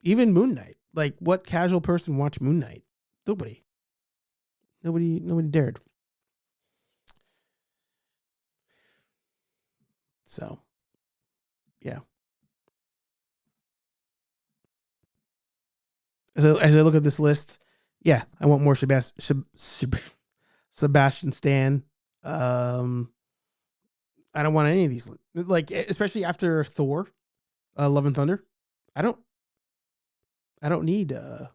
even Moon Knight. Like, what casual person watched Moon Knight? Nobody dared. So, Yeah. So as I look at this list, yeah, I want more Sebastian Stan. I don't want any of these, like especially after Thor, Love and Thunder. I don't need I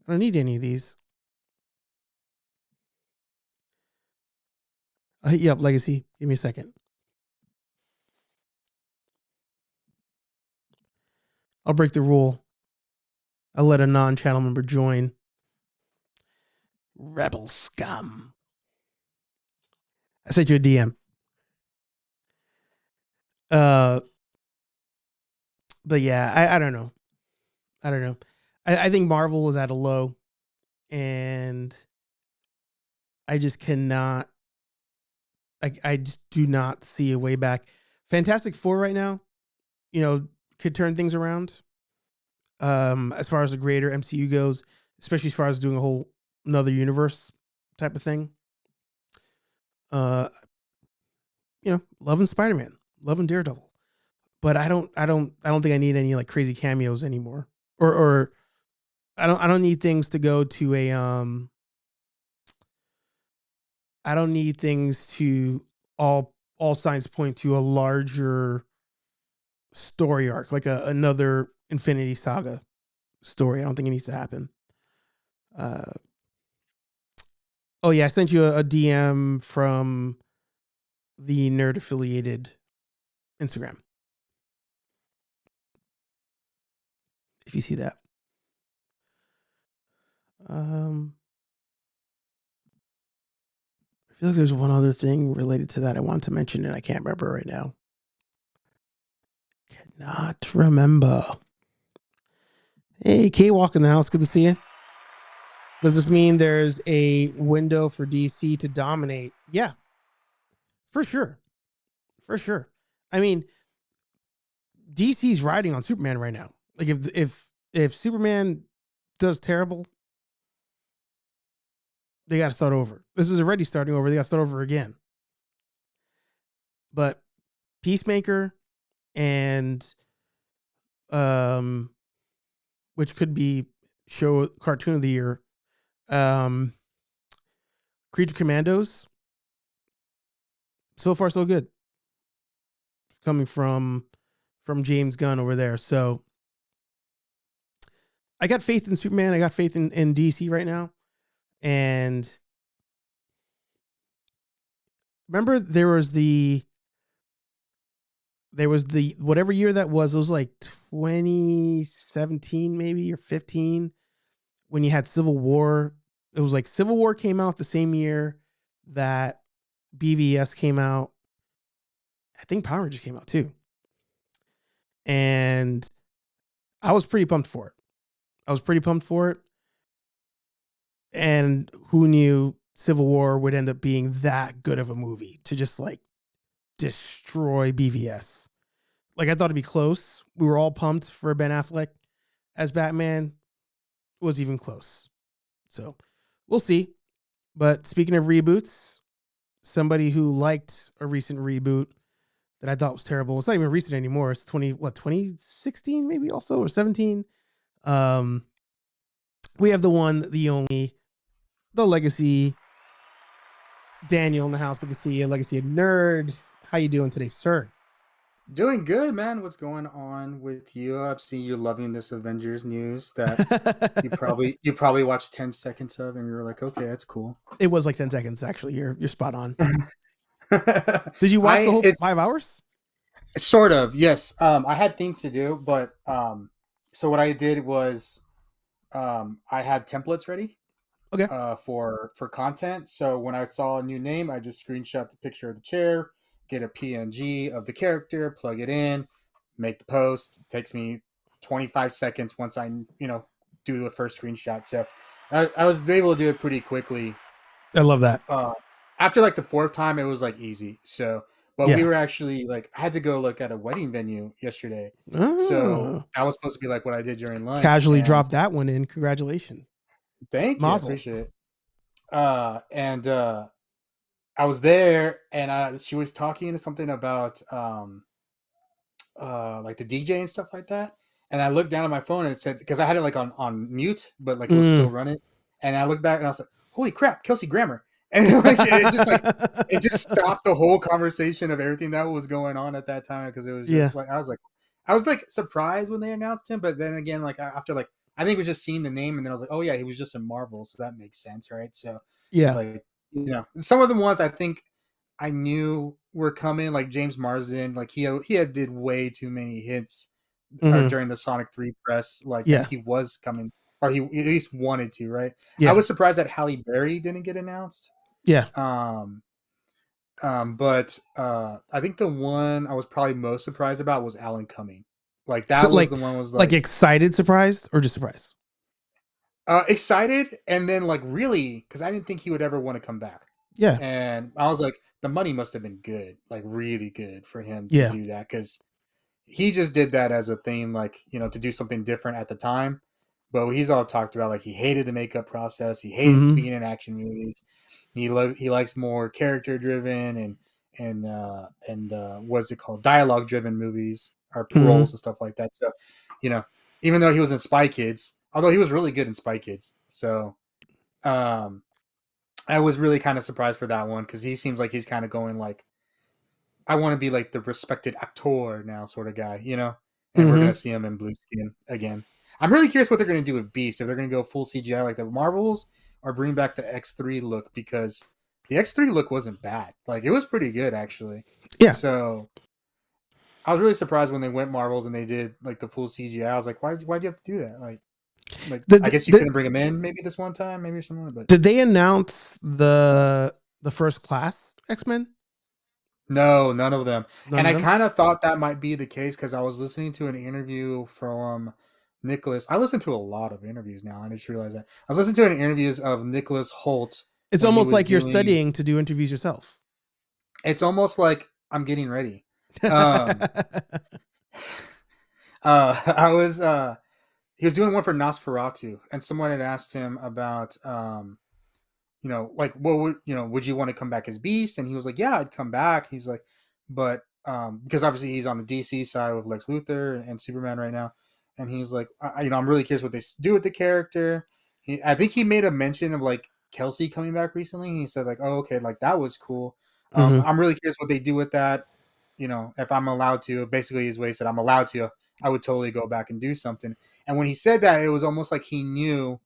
don't need any of these. I'll hit you up, Legacy. Give me a second. I'll break the rule. I'll let a non-channel member join. Rebel scum. I sent you a DM. But yeah, I don't know. I don't know. I think Marvel is at a low, and I just cannot. I just do not see a way back. Fantastic Four right now, could turn things around. As far as the greater MCU goes, especially as far as doing a whole another universe type of thing. Uh, loving Spider-Man, loving Daredevil, but I don't think I need any like crazy cameos anymore, or I don't need things to go to a I don't need things to all signs point to a larger story arc, like another Infinity Saga story. I don't think it needs to happen. Oh yeah, I sent you a DM from the nerd affiliated Instagram. If you see that. I feel like there's one other thing related to that I want to mention, and I can't remember right now. Cannot remember. Hey, K-Walk in the house. Good to see you. Does this mean there's a window for DC to dominate? Yeah, for sure. For sure. I mean, DC's riding on Superman right now. Like if Superman does terrible, they got to start over. This is already starting over. They got to start over again. But Peacemaker and which could be show cartoon of the year, Creature Commandos. So far, so good. Coming from James Gunn over there. So I got faith in Superman. I got faith in DC right now. And remember, there was the whatever year that was. It was like 2017 maybe, or 15, when you had Civil War. It was like Civil War came out the same year that BVS came out. I think Power Rangers came out too. And I was pretty pumped for it. And who knew Civil War would end up being that good of a movie to just like destroy BVS. Like, I thought it'd be close. We were all pumped for Ben Affleck as Batman. It was even close. So we'll see. But speaking of reboots, somebody who liked a recent reboot that I thought was terrible. It's not even recent anymore. It's 2016 maybe, also, or 17. We have the one, the only, the Legacy Daniel in the house. Good to see you, Legacy Nerd. How you doing today, sir? Doing good, man. What's going on with you? I've seen you loving this Avengers news that you probably watched 10 seconds of, and you're like, okay, that's cool. It was like 10 seconds, actually. You're spot on. Did you watch the whole 5 hours? Sort of, yes. I had things to do, but so what I did was I had templates ready. Okay. For content. So when I saw a new name, I just screenshot the picture of the chair, get a PNG of the character, plug it in, make the post. It takes me 25 seconds once I, do the first screenshot. So I was able to do it pretty quickly. I love that. After like the fourth time, it was like easy. So, but we were actually like, I had to go look at a wedding venue yesterday. So that was supposed to be like what I did during lunch. Casually dropped that one in. Congratulations. Thank you. Mazel. I appreciate it. I was there, and she was talking something about like the DJ and stuff like that. And I looked down at my phone and it said, because I had it like on mute, but like it was still Mm. running. And I looked back and I was like, holy crap, Kelsey Grammer. And it just stopped the whole conversation of everything that was going on at that time. Cause it was Yeah. just like, I was like surprised when they announced him. But then again, like after like, I think it was just seeing the name and then I was like, oh yeah, he was just in Marvel. So that makes sense. Right. So Yeah. like, some of the ones I think I knew were coming, like James Marsden, like he had did way too many hits Hmm. during the Sonic 3 press, like that Yeah. he was coming, or he at least wanted to, right? I Yeah. was surprised that Halle Berry didn't get announced. Yeah. Um, but I think the one I was probably most surprised about was Alan Cumming. Like So that was the one was like like excited, surprised, or just surprised? excited, and then like really because I didn't think he would ever want to come back. Yeah. And I was like, the money must have been good, like really good for him to Yeah. do that because he just did that as a thing, like, to do something different at the time. But he's all talked about like he hated the makeup process, he hated Hmm. being in action movies. He likes more character driven and what's it called, dialogue driven movies or Hmm. roles and stuff like that. So, you know, even though he was in Spy Kids, although he was really good in Spy Kids, so um, I was really kind of surprised for that one because he seems like he's kind of going like, I want to be like the respected actor now sort of guy, and we're Hmm. gonna see him in blue skin again. I'm really curious what they're gonna do with Beast, if they're gonna go full CGI like the Marvels or bring back the X3 look, because the X3 look wasn't bad. Like it was pretty good actually. Yeah. So I was really surprised when they went Marvels and they did like the full CGI. I was like, why'd you have to do that? Like I Did, guess you did, couldn't bring him in maybe this one time, maybe or something. But did they announce the first class X-Men? no, none of them. None And of I them. kind of thought that might be the case because I was listening to an interview from Nicholas. I listen to a lot of interviews now. I just realized that. I was listening to an interviews of Nicholas Holt It's when he almost was like you're doing. studying to do interviews yourself. It's almost like I'm getting ready. Um, I was. He was doing one for Nosferatu, and someone had asked him about like what would you want to come back as Beast? And he was like, yeah, I'd come back. He's like, but because obviously he's on the DC side with Lex Luthor and Superman right now, and he's like, I'm really curious what they do with the character. I think he made a mention of like Kelsey coming back recently. He said like, oh, okay, like that was cool. Hmm. I'm really curious what they do with that. If I'm allowed to, basically his way said I'm allowed to, I would totally go back and do something. And when he said that, it was almost like he knew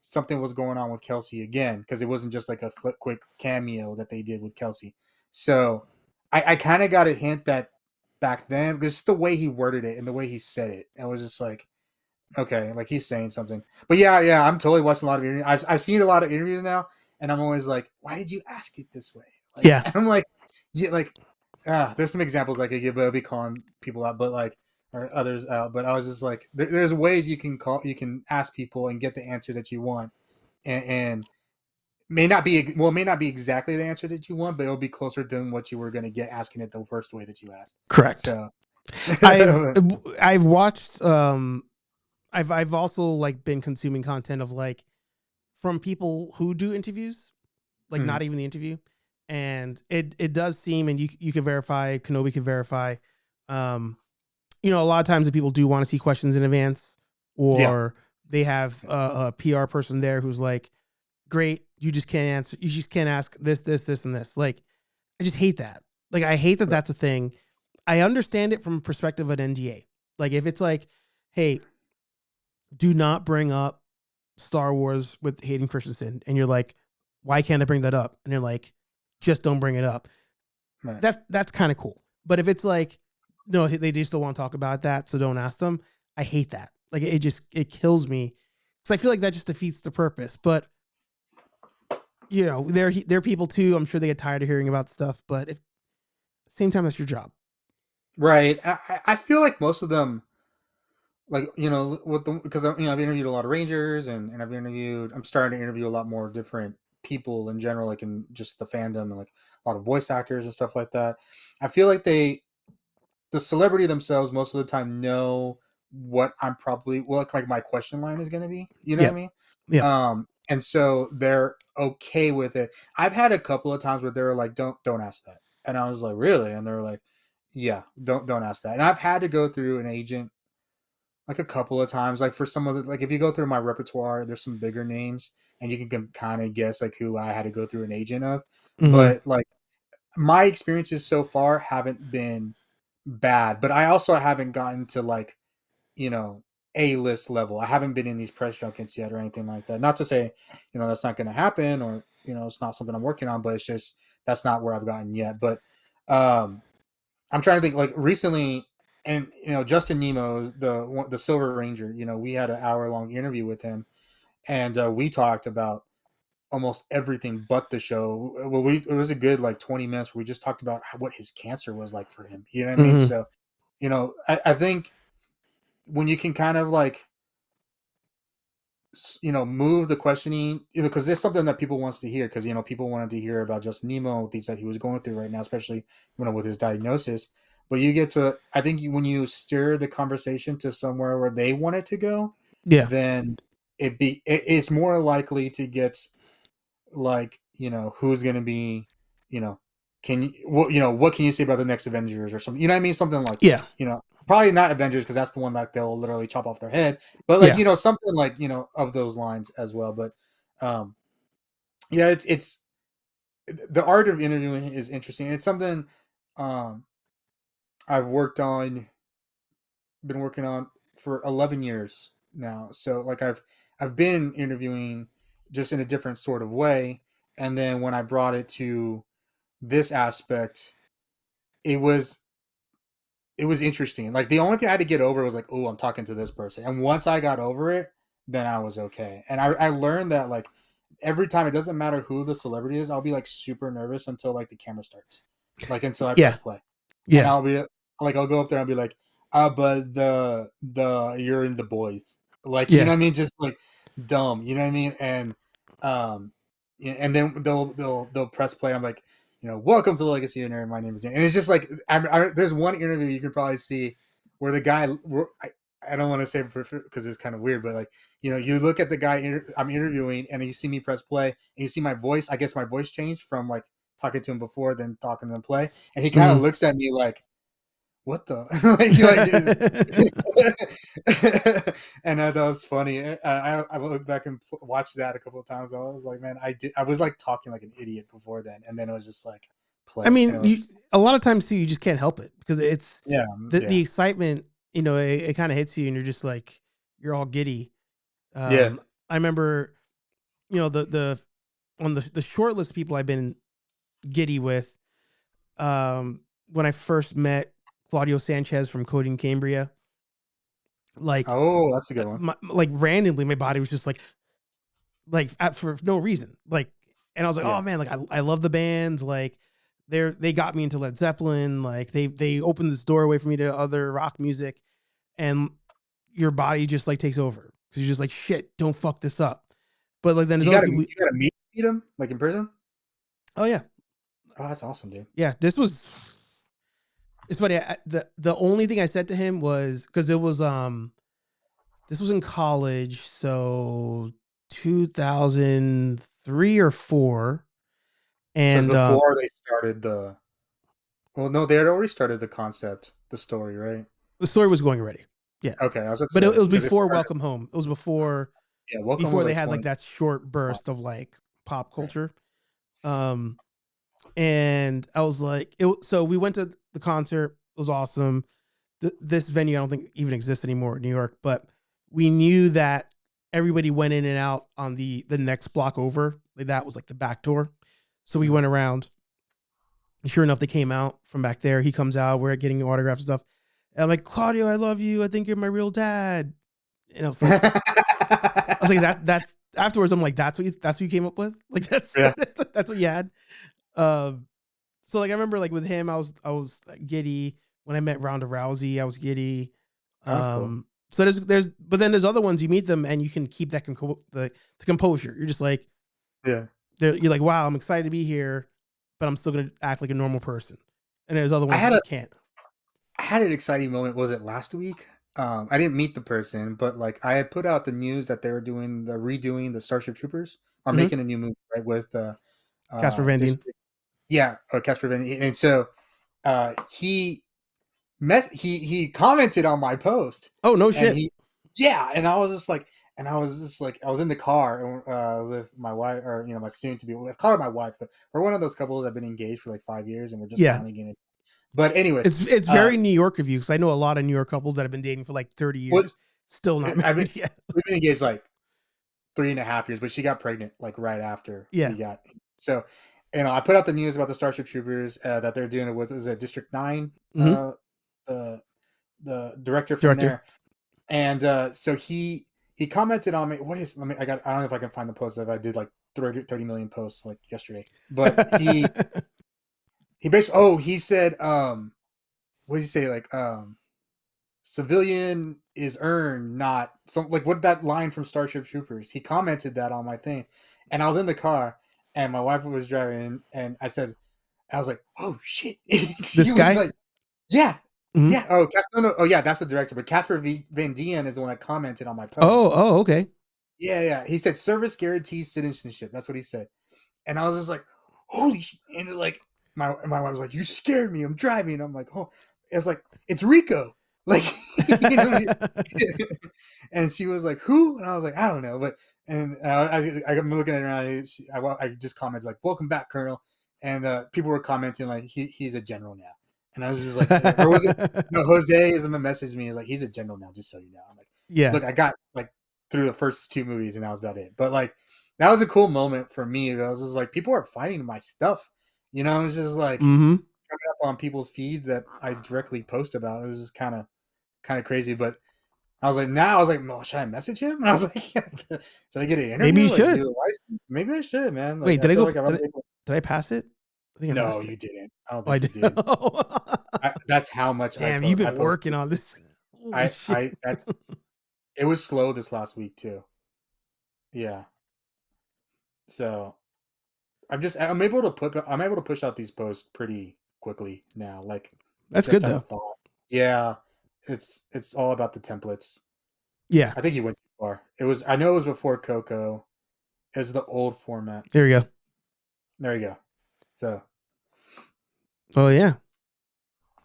something was going on with Kelsey again, because it wasn't just like a quick cameo that they did with Kelsey. So I kind of got a hint that back then, this is the way he worded it and the way he said it. I was just like, okay, like he's saying something. But yeah, I'm totally watching a lot of interviews. I've seen a lot of interviews now, and I'm always like, why did you ask it this way? Like, Yeah. and I'm like, yeah, like, there's some examples I could give, but I'll be calling people out, but like, or others out. But I was just like, there's ways you can ask people and get the answer that you want, and may not be exactly the answer that you want, but it'll be closer than what you were going to get asking it the first way that you asked. Correct. So, I've I've watched I've also like been consuming content of like from people who do interviews, like Mhm. not even the interview. And it does seem, and you can verify, Kenobi can verify, um, a lot of times the people do want to see questions in advance, Yeah, or they have a PR person there who's like, great, you just can't answer, you just can't ask this, and this. Like, I just hate that. Like, I hate that right. that's a thing. I understand it from a perspective of an NDA. Like, if it's like, hey, do not bring up Star Wars with Hayden Christensen, and you're like, why can't I bring that up? And you're like, just don't bring it up. Right. That's kind of cool. But if it's like, no, they just don't want to talk about that, so don't ask them. I hate that. Like it kills me because I feel like that just defeats the purpose. But they're people too. I'm sure they get tired of hearing about stuff. But if same time, that's your job. Right. I feel like most of them, like, with the, because I've interviewed a lot of Rangers, and I'm starting to interview a lot more different people in general, like in just the fandom, and like a lot of voice actors and stuff like that. I feel like the celebrity themselves most of the time know what I'm probably, well, like my question line is going to be, you know what Yeah, I mean? yeah, And so they're okay with it. I've had a couple of times where they were like, don't ask that. And I was like, really? And they were like, Yeah, don't ask that. And I've had to go through an agent like a couple of times. Like for some of the, like if you go through my repertoire, there's some bigger names, and you can kind of guess like who I had to go through an agent of. Mm-hmm. But like my experiences so far haven't been bad, but I also haven't gotten to like, A-list level. I haven't been in these press junkets yet or anything like that. Not to say, that's not going to happen, or it's not something I'm working on, but it's just that's not where I've gotten yet. But um I'm trying to think like recently, and Justin Nemo, the Silver Ranger. We had an hour-long interview with him, and we talked about almost everything but the show. Well, it was a good like 20 minutes where we just talked about what his cancer was like for him. You know what I mean? Mm-hmm. So, I think when you can kind of like, move the questioning, because there's something that people wants to hear, because people wanted to hear about Justin Nemo, things that he was going through right now, especially with his diagnosis. But you get to, I think, when you steer the conversation to somewhere where they want it to go, Yeah. then it's more likely to get like, who's going to be, you know what can you say about the next Avengers or something, what I mean, something like Yeah. that, probably not Avengers, because that's the one that they'll literally chop off their head, but like, Yeah. something like, of those lines as well. But um yeah, it's the art of interviewing is interesting. It's something um I've been working on for 11 years now. So like I've been interviewing just in a different sort of way, and then when I brought it to this aspect, it was interesting. Like the only thing I had to get over was like, oh, I'm talking to this person. And once I got over it, then I was okay. And I learned that like every time, it doesn't matter who the celebrity is, I'll be like super nervous until like the camera starts, like until I Yeah. press play, and Yeah. I'll be like, I'll go up there and I'll be like, but you're in the boys, like, Yeah. what I mean, just like dumb, what I mean, and and then they'll press play. And I'm like, welcome to Legacy of Nerd. My name is Dan. And it's just like, there's one interview you can probably see where the guy, I don't want to say because it's kind of weird, but like, you look at the guy I'm interviewing, and you see me press play, and you see my voice. I guess my voice changed from like talking to him before, then talking to him play, and he kind of Mm-hmm. looks at me like, what the and that was funny. I looked back and watched that a couple of times. I was like, man, I was like talking like an idiot before then, and then it was just like I play, and mean, it was a lot of times too, you just can't help it because it's yeah, the yeah, excitement. It kind of hits you, and you're just like you're all giddy. yeah. I remember, the on the short list of people I've been giddy with. When I first met Claudio Sanchez from Coding Cambria, like Oh, that's a good one. like randomly, my body was just for no reason, and I was like, Yeah, oh man, like I love the bands, like they got me into Led Zeppelin, like they opened this doorway for me to other rock music, and your body just like takes over because you're just like, shit, don't fuck this up. But like then there's other people. you gotta meet him like in person. Oh yeah, Oh, that's awesome, dude. yeah. It's funny. The only thing I said to him was because it was this was in college, so 2003 or four, So it's and before they started the. Well, no, they had already started the concept, the story, right? the story was going already. Yeah, Okay, I was about to but it say was because it before started. Welcome Home. It was before Yeah, Welcome was they like had like 20. that short burst of like pop culture. Um, and I was like, so we went to the concert. It was awesome. This venue I don't think even exists anymore in New York, but we knew that everybody went in and out on the next block over. Like that was like the back door. So we Mhm. went around. And sure enough, they came out from back there. He comes out. We're getting autographs and stuff. And I'm like, Claudio, I love you. I think you're my real dad. And I was like that's afterwards. I'm like, that's what you came up with. Like Yeah, that's what you had. Um, so like I remember like with him, I was giddy. When I met Ronda Rousey, I was giddy. that's cool. So but then there's other ones you meet them and you can keep that the composure. You're just like Yeah, you're like, wow, I'm excited to be here, but I'm still gonna act like a normal person. And there's other I ones you had a just can't. I had an exciting moment. Was it last week? I didn't meet the person, but like I had put out the news that they were redoing the Starship Troopers, or Mm-hmm. making a new movie, right? With Casper Van this, Dien. yeah, or Casper Van, and so he he commented on my post, Oh, no and shit. and I was just like, I was in the car with my wife, or my soon to be. I've called her my wife, but we're one of those couples that have been engaged for like 5 years, and we're just Yeah. finally getting. But anyways, It's very New York of you, because I know a lot of New York couples that have been dating for like 30 what years, still not I mean, married yet. we've been engaged like 3.5 years, but she got pregnant like right after Yeah. we got. So, I put out the news about the Starship Troopers that they're doing it with. Is it District 9? Mhm. The director from Director. there, and so he commented on me. What is? I don't know if I can find the post. If I did like 30 million posts like yesterday, but he basically. Oh, he said. What did he say? Like civilian is earned, not some like what that line from Starship Troopers. He commented that on my thing, and I was in the car, and my wife was driving, and I was like, oh shit. This He was guy? like, yeah, Mhm. yeah. Oh, no. Oh yeah, that's the director. But Casper Van Dien is the one that commented on my post. Oh, okay. Yeah. He said service guarantees citizenship. That's what he said, and I was just like, holy shit. And like my wife was like, you scared me. I'm driving. I'm like, oh, it's like it's Rico. Like, you know, and she was like, "Who?" And I was like, "I don't know." But I'm looking at her, and I just commented like, "Welcome back, Colonel." And people were commenting like, "He's a general now." And I was just like, or was it? No, Jose is messaged me. He's like, "He's a general now, just so you know." I'm like, Yeah. "Look, I got like through the first 2 movies, and that was about it." But like, that was a cool moment for me. I was just like, people are finding my stuff. It was just like Mhm. coming up on people's feeds that I directly post about. It was just kind of crazy, but I was like, well, should I message him? And I was like, should I get an Maybe interview? you Like, should. do a live stream? Maybe I should, man. Like, Wait, I did I feel go like I was able. did I pass it? I think I No, passed you it. didn't. I don't Oh, I think you did. did. That's how much Damn, you've I been working posted. on this. Holy shit. That's. It was slow this last week too. Yeah. So I'm able to push out these posts pretty quickly now. Like, That's good just out though. of thought. Yeah. It's all about the templates. Yeah. I think you went too far. I know it was before Coco. It's the old format. There you go. There you go. So Oh yeah.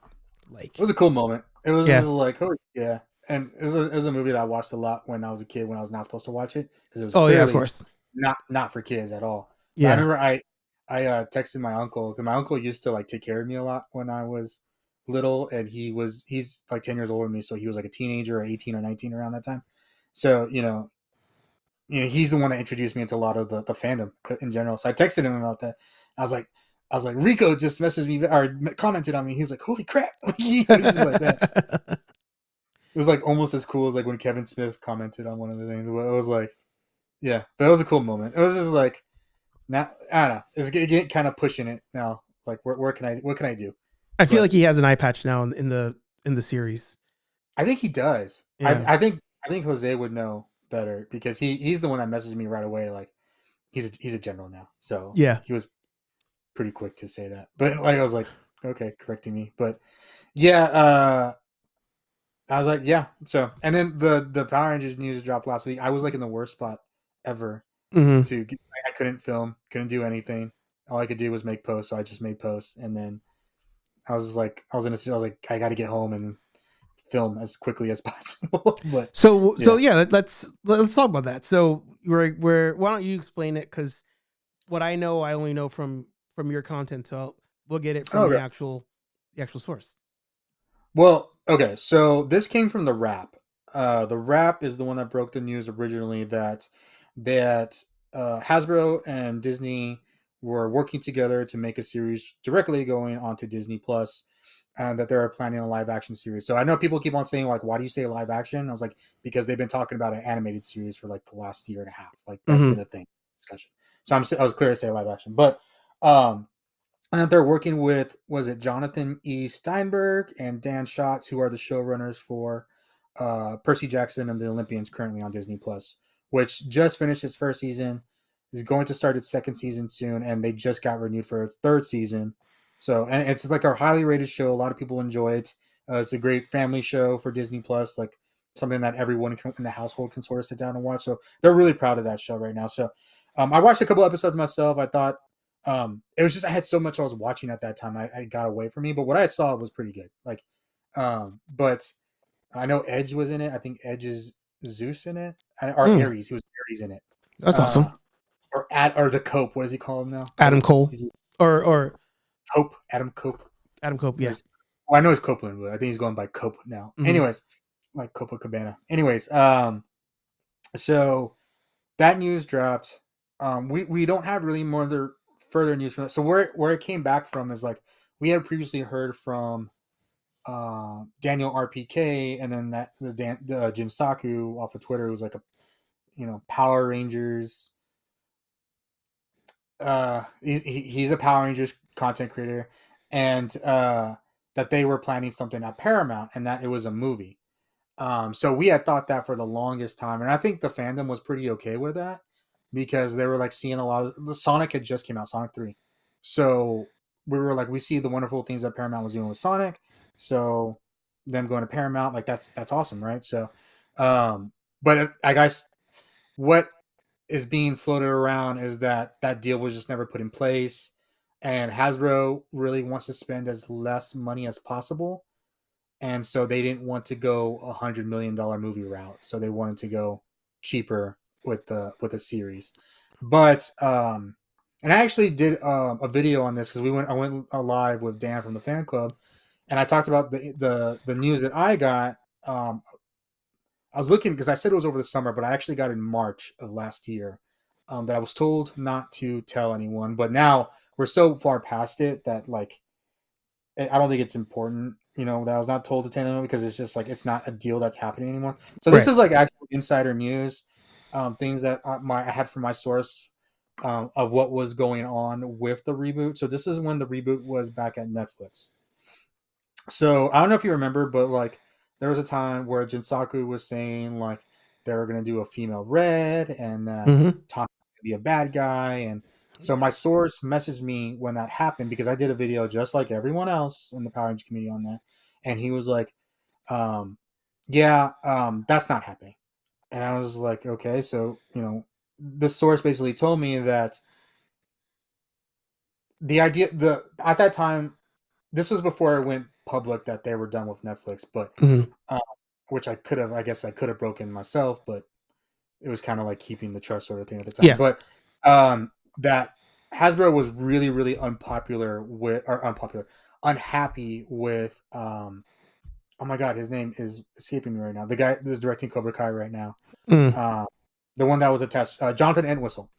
it Like, was a cool moment. It was yeah. just like, oh yeah, and it was a movie that I watched a lot when I was a kid, when I was not supposed to watch it, because it was Oh yeah, of clearly course. not for kids at all. But I Yeah. remember I texted my uncle, because my uncle used to like take care of me a lot when I was little, and he's like 10 years older than me, so he was like a teenager, or 18 or 19 around that time. So he's the one that introduced me into a lot of the fandom in general. So I texted him about that. I was like, Rico just messaged me or commented on me. He's like, holy crap. He was just like that. It was like almost as cool as like when Kevin Smith commented on one of the things. It was like, yeah, but it was a cool moment. It was just like, now, I don't know. It's getting kind of pushing it now. Like, what can I do? I feel But like he has an eye patch now in the series. I think he does. Yeah. I think Jose would know better, because he's the one that messaged me right away. Like, he's a general now. So Yeah. he was pretty quick to say that. But like, I was like, okay, correcting me. But yeah, I was like, yeah. So, and then the Power Rangers news dropped last week. I was like in the worst spot ever Mhm. I couldn't film, couldn't do anything. All I could do was make posts. So I just made posts, and then I was like, I was like, I got to get home and film as quickly as possible. But So yeah, yeah, let's talk about that. So why don't you explain it? Because what I know, I only know from your content. So we'll get it from okay. the actual source. Well, okay. So this came from the Wrap. The Wrap is the one that broke the news originally that Hasbro and Disney were working together to make a series directly going onto Disney Plus, and that they're planning a live action series. So I know people keep on saying like, "Why do you say live action?" I was like, because they've been talking about an animated series for like the last year and a half. Like, that's Hmm. been a thing discussion. So I was clear to say live action, but um, and that they're working with, was it Jonathan E. Steinberg and Dan Schatz, who are the showrunners for Percy Jackson and the Olympians, currently on Disney Plus, which just finished its first season, is going to start its second season soon, and they just got renewed for its third season. So, and it's like a highly rated show. A lot of people enjoy it. It's a great family show for Disney Plus, like something that everyone in the household can sort of sit down and watch. So they're really proud of that show right now. So I watched a couple episodes myself. I thought it was just, I had so much I was watching at that time. I got away from me, but what I saw was pretty good. Like, But I know Edge was in it. I think Edge is Zeus in it, or Mm, Ares. He was Ares in it. that's Uh, awesome. or the Cope. What does he call him now? Adam Cope. Cole He's or Cope. Adam Cope. Adam Cope. Or Yeah. is, well, I know it's Copeland, but I think he's going by Cope now. Mm-hmm. Anyways, like Copacabana. Anyways, so that news dropped. We don't have really more other further news from that. So where it came back from is like we had previously heard from Daniel RPK, and then that the Jinsaku off of Twitter was like a Power Rangers. He's a Power Rangers content creator, and that they were planning something at Paramount, and that it was a movie. So we had thought that for the longest time, and I think the fandom was pretty okay with that because they were like seeing a lot of the Sonic had just came out, Sonic 3. So we were like, we see the wonderful things that Paramount was doing with Sonic. So them going to Paramount, like that's awesome, right? So, but I guess what is being floated around is that that deal was just never put in place, and Hasbro really wants to spend as less money as possible, and so they didn't want to go $100 million movie route, so they wanted to go cheaper with the series. But and I actually did a video on this because I went live with Dan from the fan club, and I talked about the news that I got. I was looking because I said it was over the summer, but I actually got in March of last year, that I was told not to tell anyone. But now we're so far past it that like I don't think it's important, that I was not told to tell anyone because it's just like it's not a deal that's happening anymore. So this Right. is like actual insider news, things that I had from my source, of what was going on with the reboot. So this is when the reboot was back at Netflix. So I don't know if you remember, but like there was a time where Jinsaku was saying like they were gonna do a female Red and that Mm-hmm. Tom was gonna be a bad guy, and so my source messaged me when that happened because I did a video just like everyone else in the Power Rangers community on that, and he was like, "Yeah, that's not happening," and I was like, "Okay," so the source basically told me that the at that time this was before it went public that they were done with Netflix, but Mm-hmm. uh, which I guess I could have broken myself, but it was kind of like keeping the trust sort of thing at the time. Yeah. But that Hasbro was really, really unhappy with. Oh my God, his name is escaping me right now. The guy that's directing Cobra Kai right now. Mm-hmm. Uh, the one that was attached, Jonathan Entwistle.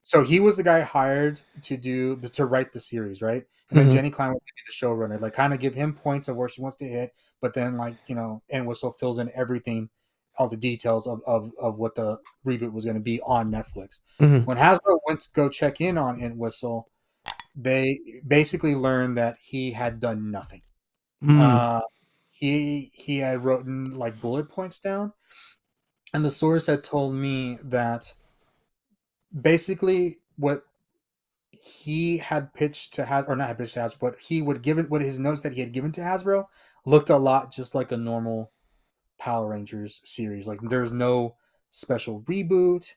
So he was the guy hired to write the series, right? And then Mm-hmm. Jenny Klein was going to be the showrunner, like kind of give him points of where she wants to hit, but then like Entwistle fills in everything, all the details of what the reboot was going to be on Netflix. Mm-hmm. When Hasbro went to go check in on Entwistle, they basically learned that he had done nothing. Mm-hmm. Uh, he had written like bullet points down, and the source had told me that basically what he had pitched to Hasbro, or not had pitched to Hasbro, but he would give it, what his notes that he had given to Hasbro looked a lot just like a normal Power Rangers series. Like there's no special reboot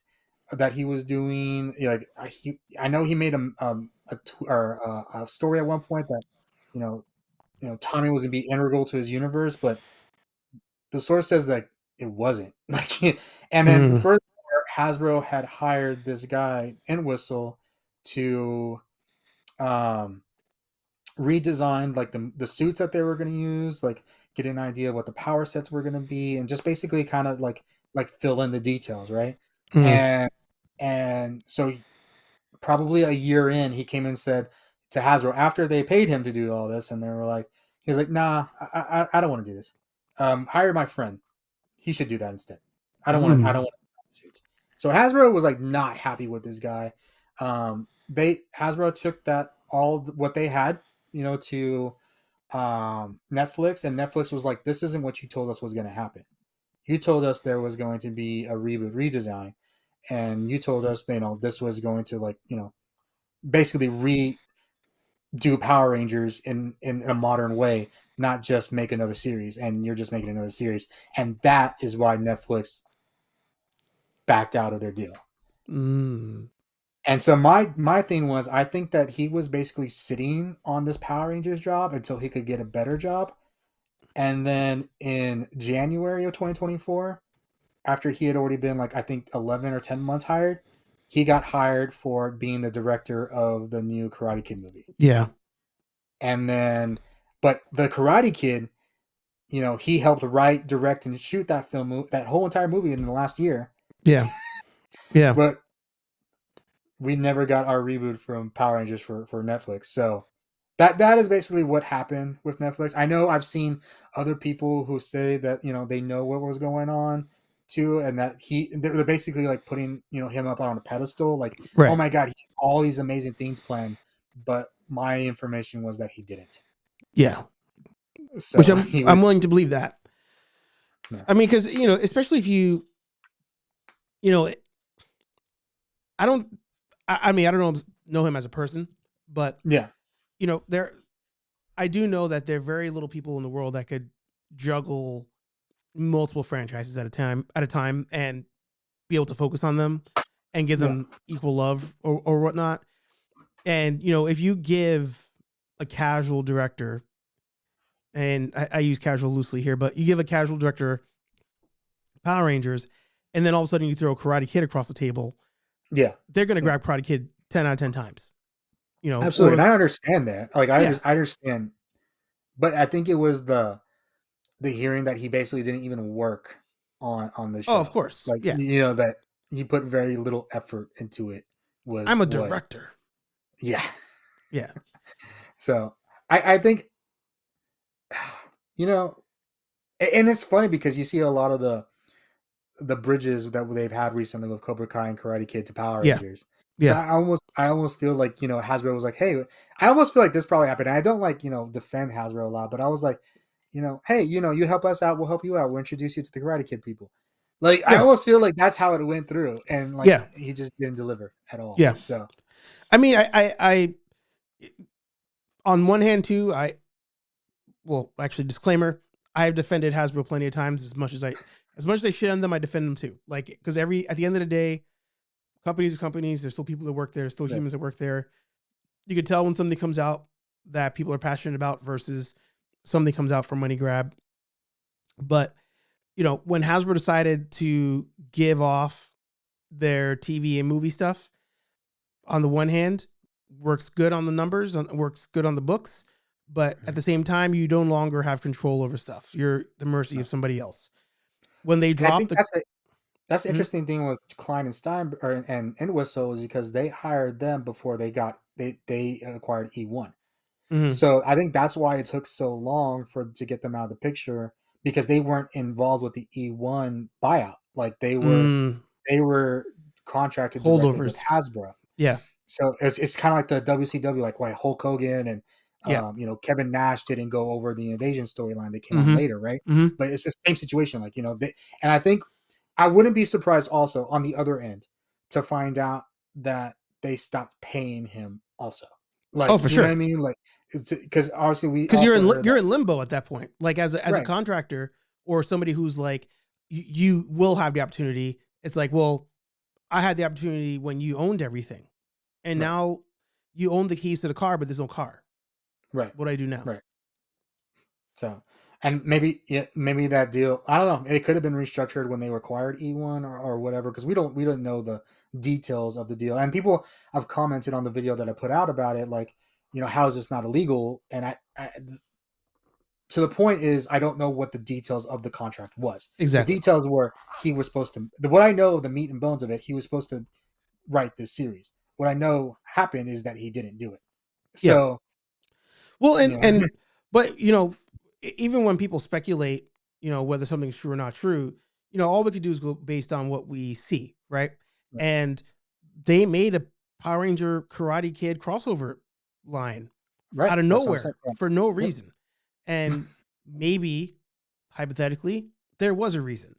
that he was doing. Like I know he made a story at one point that you know Tommy was gonna be integral to his universe, but the source says that it wasn't. Like, and then Mm-hmm. furthermore, Hasbro had hired this guy Entwistle to um, redesign like the suits that they were going to use, like get an idea of what the power sets were going to be, and just basically kind of like fill in the details, right? Mm-hmm. And so probably a year in, he came and said to Hasbro after they paid him to do all this, and they were like, he was like, "Nah, I don't want to do this. Hire my friend. He should do that instead. I don't want to suits." So Hasbro was like not happy with this guy. Hasbro took that all what they had, to Netflix, and Netflix was like, "This isn't what you told us was going to happen. You told us there was going to be a reboot redesign, and you told us this was going to basically redo Power Rangers in a modern way, not just make another series, and you're just making another series." And that is why Netflix backed out of their deal. Mm-hmm. And so my thing was, I think that he was basically sitting on this Power Rangers job until he could get a better job, And then in January of 2024, after he had already been like I think 11 or 10 months hired, he got hired for being the director of the new Karate Kid movie. Yeah. And then, but the Karate Kid, he helped write, direct, and shoot that film, that whole entire movie in the last year. Yeah. Yeah. But we never got our reboot from Power Rangers for Netflix. So that is basically what happened with Netflix. I know I've seen other people who say that they know what was going on too, and that they're basically like putting him up on a pedestal, like, oh Right. my god, he had all these amazing things planned, but my information was that he didn't. Yeah. Which So he was I'm willing to believe that. yeah. I mean, because especially if you I don't. I mean, I don't know him as a person, but Yeah. there. I do know that there are very little people in the world that could juggle multiple franchises at a time and be able to focus on them and give them equal love or whatnot. And if you give a casual director, and I use casual loosely here, but you give a casual director Power Rangers, and then all of a sudden you throw Karate Kid across the table, Yeah. they're going to grab Karate Kid 10 out of 10 times. Absolutely. Or And I understand that. Like Yeah. I understand, but I think it was the hearing that he basically didn't even work on the show. of course. Like Yeah. that he put very little effort into it was I'm a what director. yeah. Yeah. So I think and it's funny because you see a lot of the bridges that they've had recently with Cobra Kai and Karate Kid to Power Yeah. Rangers. So Yeah. I almost feel like Hasbro was like, hey, I almost feel like this probably happened. And I don't like defend Hasbro a lot, but I was like, hey, you help us out, we'll help you out, we'll introduce you to the Karate Kid people. Like I Yeah. almost feel like that's how it went through, and like Yeah. he just didn't deliver at all. Yeah. So I mean, I on one hand too, actually, disclaimer, I've defended Hasbro plenty of times. As much as they shit on them, I defend them too. Like, because at the end of the day, companies are companies. There's still people that work there. There's still yeah. humans that work there. You can tell when something comes out that people are passionate about versus something comes out for money grab. But when Hasbro decided to give off their TV and movie stuff, on the one hand, works good on the numbers, works good on the books, but at the same time, you no longer have control over stuff. You're at the mercy of somebody else. When they And I drop think the, that's the Mhm. interesting thing with Klein and Stein and Whistle is because they hired them before they acquired E1. Mhm. So I think that's why it took so long to get them out of the picture, because they weren't involved with the E1 buyout. Like they were contracted directly with Holdovers. Hasbro. Yeah. So it's kind of like the WCW, like why Hulk Hogan and Yeah. Kevin Nash didn't go over the Invasion storyline. They came on Mhm. later, right? Mhm. But it's the same situation. Like and I think I wouldn't be surprised also on the other end to find out that they stopped paying him also. Oh, Like for you know what I sure. mean? Like because obviously we Because also heard you're that in limbo at that point. Like as a right, contractor or somebody who's like, you will have the opportunity. It's like, well, I had the opportunity when you owned everything, and right, now you own the keys to the car, but there's no car. right, What do I do now? right. So, and maybe that deal, I don't know. It could have been restructured when they acquired E1 or whatever, because we don't know the details of the deal. And people have commented on the video that I put out about it, like, how is this not illegal? And I to the point is, I don't know what the details of the contract was. The Exactly. details were he was supposed to. What I know, the meat and bones of it, he was supposed to write this series. What I know happened is that he didn't do it. Yeah. So, Well, you know, but even when people speculate, whether something's true or not true, all we could do is go based on what we see, right? right, And they made a Power Ranger Karate Kid crossover line right. out of That's what I'm saying. nowhere for no Yep. reason. And maybe hypothetically, there was a reason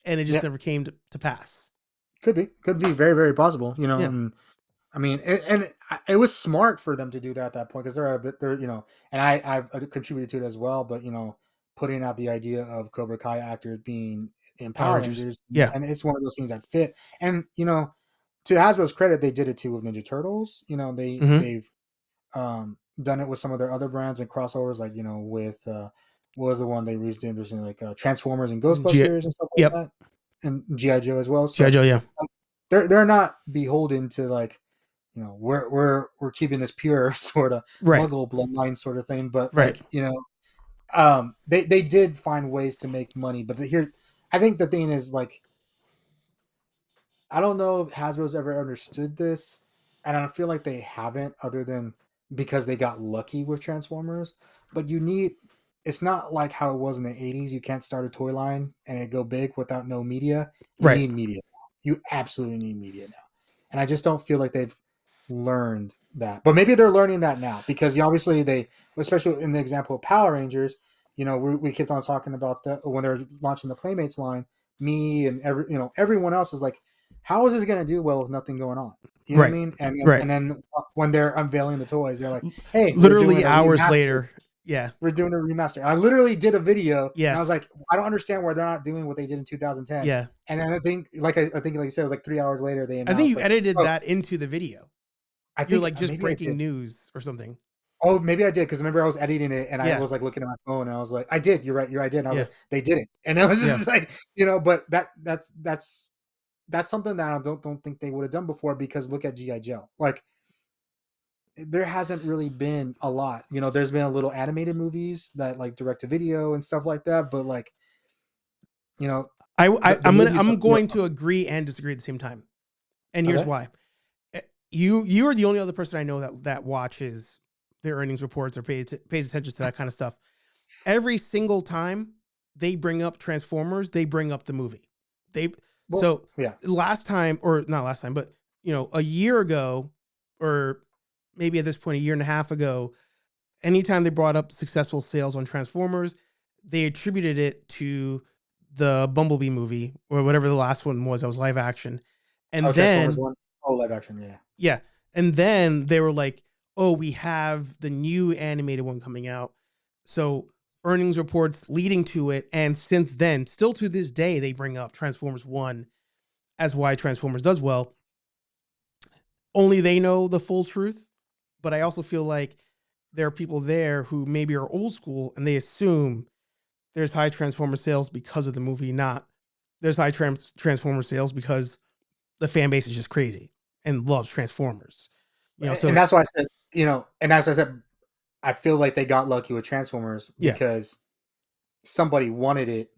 and it just Yep. never came to pass. Could be very, very possible, Yeah. and I mean, and it was smart for them to do that at that point, because and I've contributed to it as well, but putting out the idea of Cobra Kai actors being in Power Power Rangers. Rangers, Yeah. and it's one of those things that fit, and to Hasbro's credit, they did it too with Ninja Turtles. Mhm. They've done it with some of their other brands and crossovers, like with what was the one they recently like Transformers and G- Ghostbusters and stuff like yep. that, and GI Joe as well. G.I. So Joe, yeah. they're not beholden to like, you know, we're keeping this pure sort of Right. Muggle bloodline sort of thing, but Right. like, you know, they did find ways to make money, but here, I think the thing is like, I don't know if Hasbro's ever understood this, and I feel like they haven't, other than because they got lucky with Transformers. But it's not like how it was in the 80s. You can't start a toy line and it go big without no media. You Right. need media now. You absolutely need media now. And I just don't feel like they've learned that. But maybe they're learning that now, because obviously especially in the example of Power Rangers, you know, we kept on talking about that when they're launching the Playmates line. Me and everyone else is like, how is this going to do well with nothing going on? You know what I Right. mean? Right. And then when they're unveiling the toys, they're like, "Hey, Literally hours later. Yeah. we're doing a remaster." I literally did a video, and I was Yes. like, "I don't understand why they're not doing what they did in 2010." Yeah. And then I think like you said, it was like 3 hours later they announced. I think you like, edited "Oh, that into the video. I You're think like just maybe I breaking did." news or something. Oh, maybe I did, because remember I was editing it and I Yeah. was like looking at my phone and I was like, "I did. You're right. I did." And I was Yeah. like, "They did it," and I was Yeah. just like, you know, but that's something that I don't think they would have done before, because look at GI Joe. Like, there hasn't really been a lot. You know, there's been a little animated movies that like direct to video and stuff like that, but like, you know, the movies I'm have, you going to agree and disagree at the same time. And know, here's okay. why. You are the only other person I know that watches their earnings reports or pays attention to that kind of stuff. Every single time they bring up Transformers, they bring up the movie. They Well, so yeah. last time, or not last time, but a year ago, or maybe at this point a year and a half ago, anytime they brought up successful sales on Transformers, they attributed it to the Bumblebee movie or whatever the last one was that was live action. Oh, And Transformers then, one. Oh, live action. Yeah. yeah. And then they were like, oh, we have the new animated one coming out. So earnings reports leading to it. And since then, still to this day, they bring up Transformers 1 as why Transformers does well. Only they know the full truth. But I also feel like there are people there who maybe are old school and they assume there's high Transformer sales because of the movie, not there's high Transformer sales because the fan base is just crazy and loves Transformers. And So that's why I said, and as I said, I feel like they got lucky with Transformers yeah, because somebody wanted it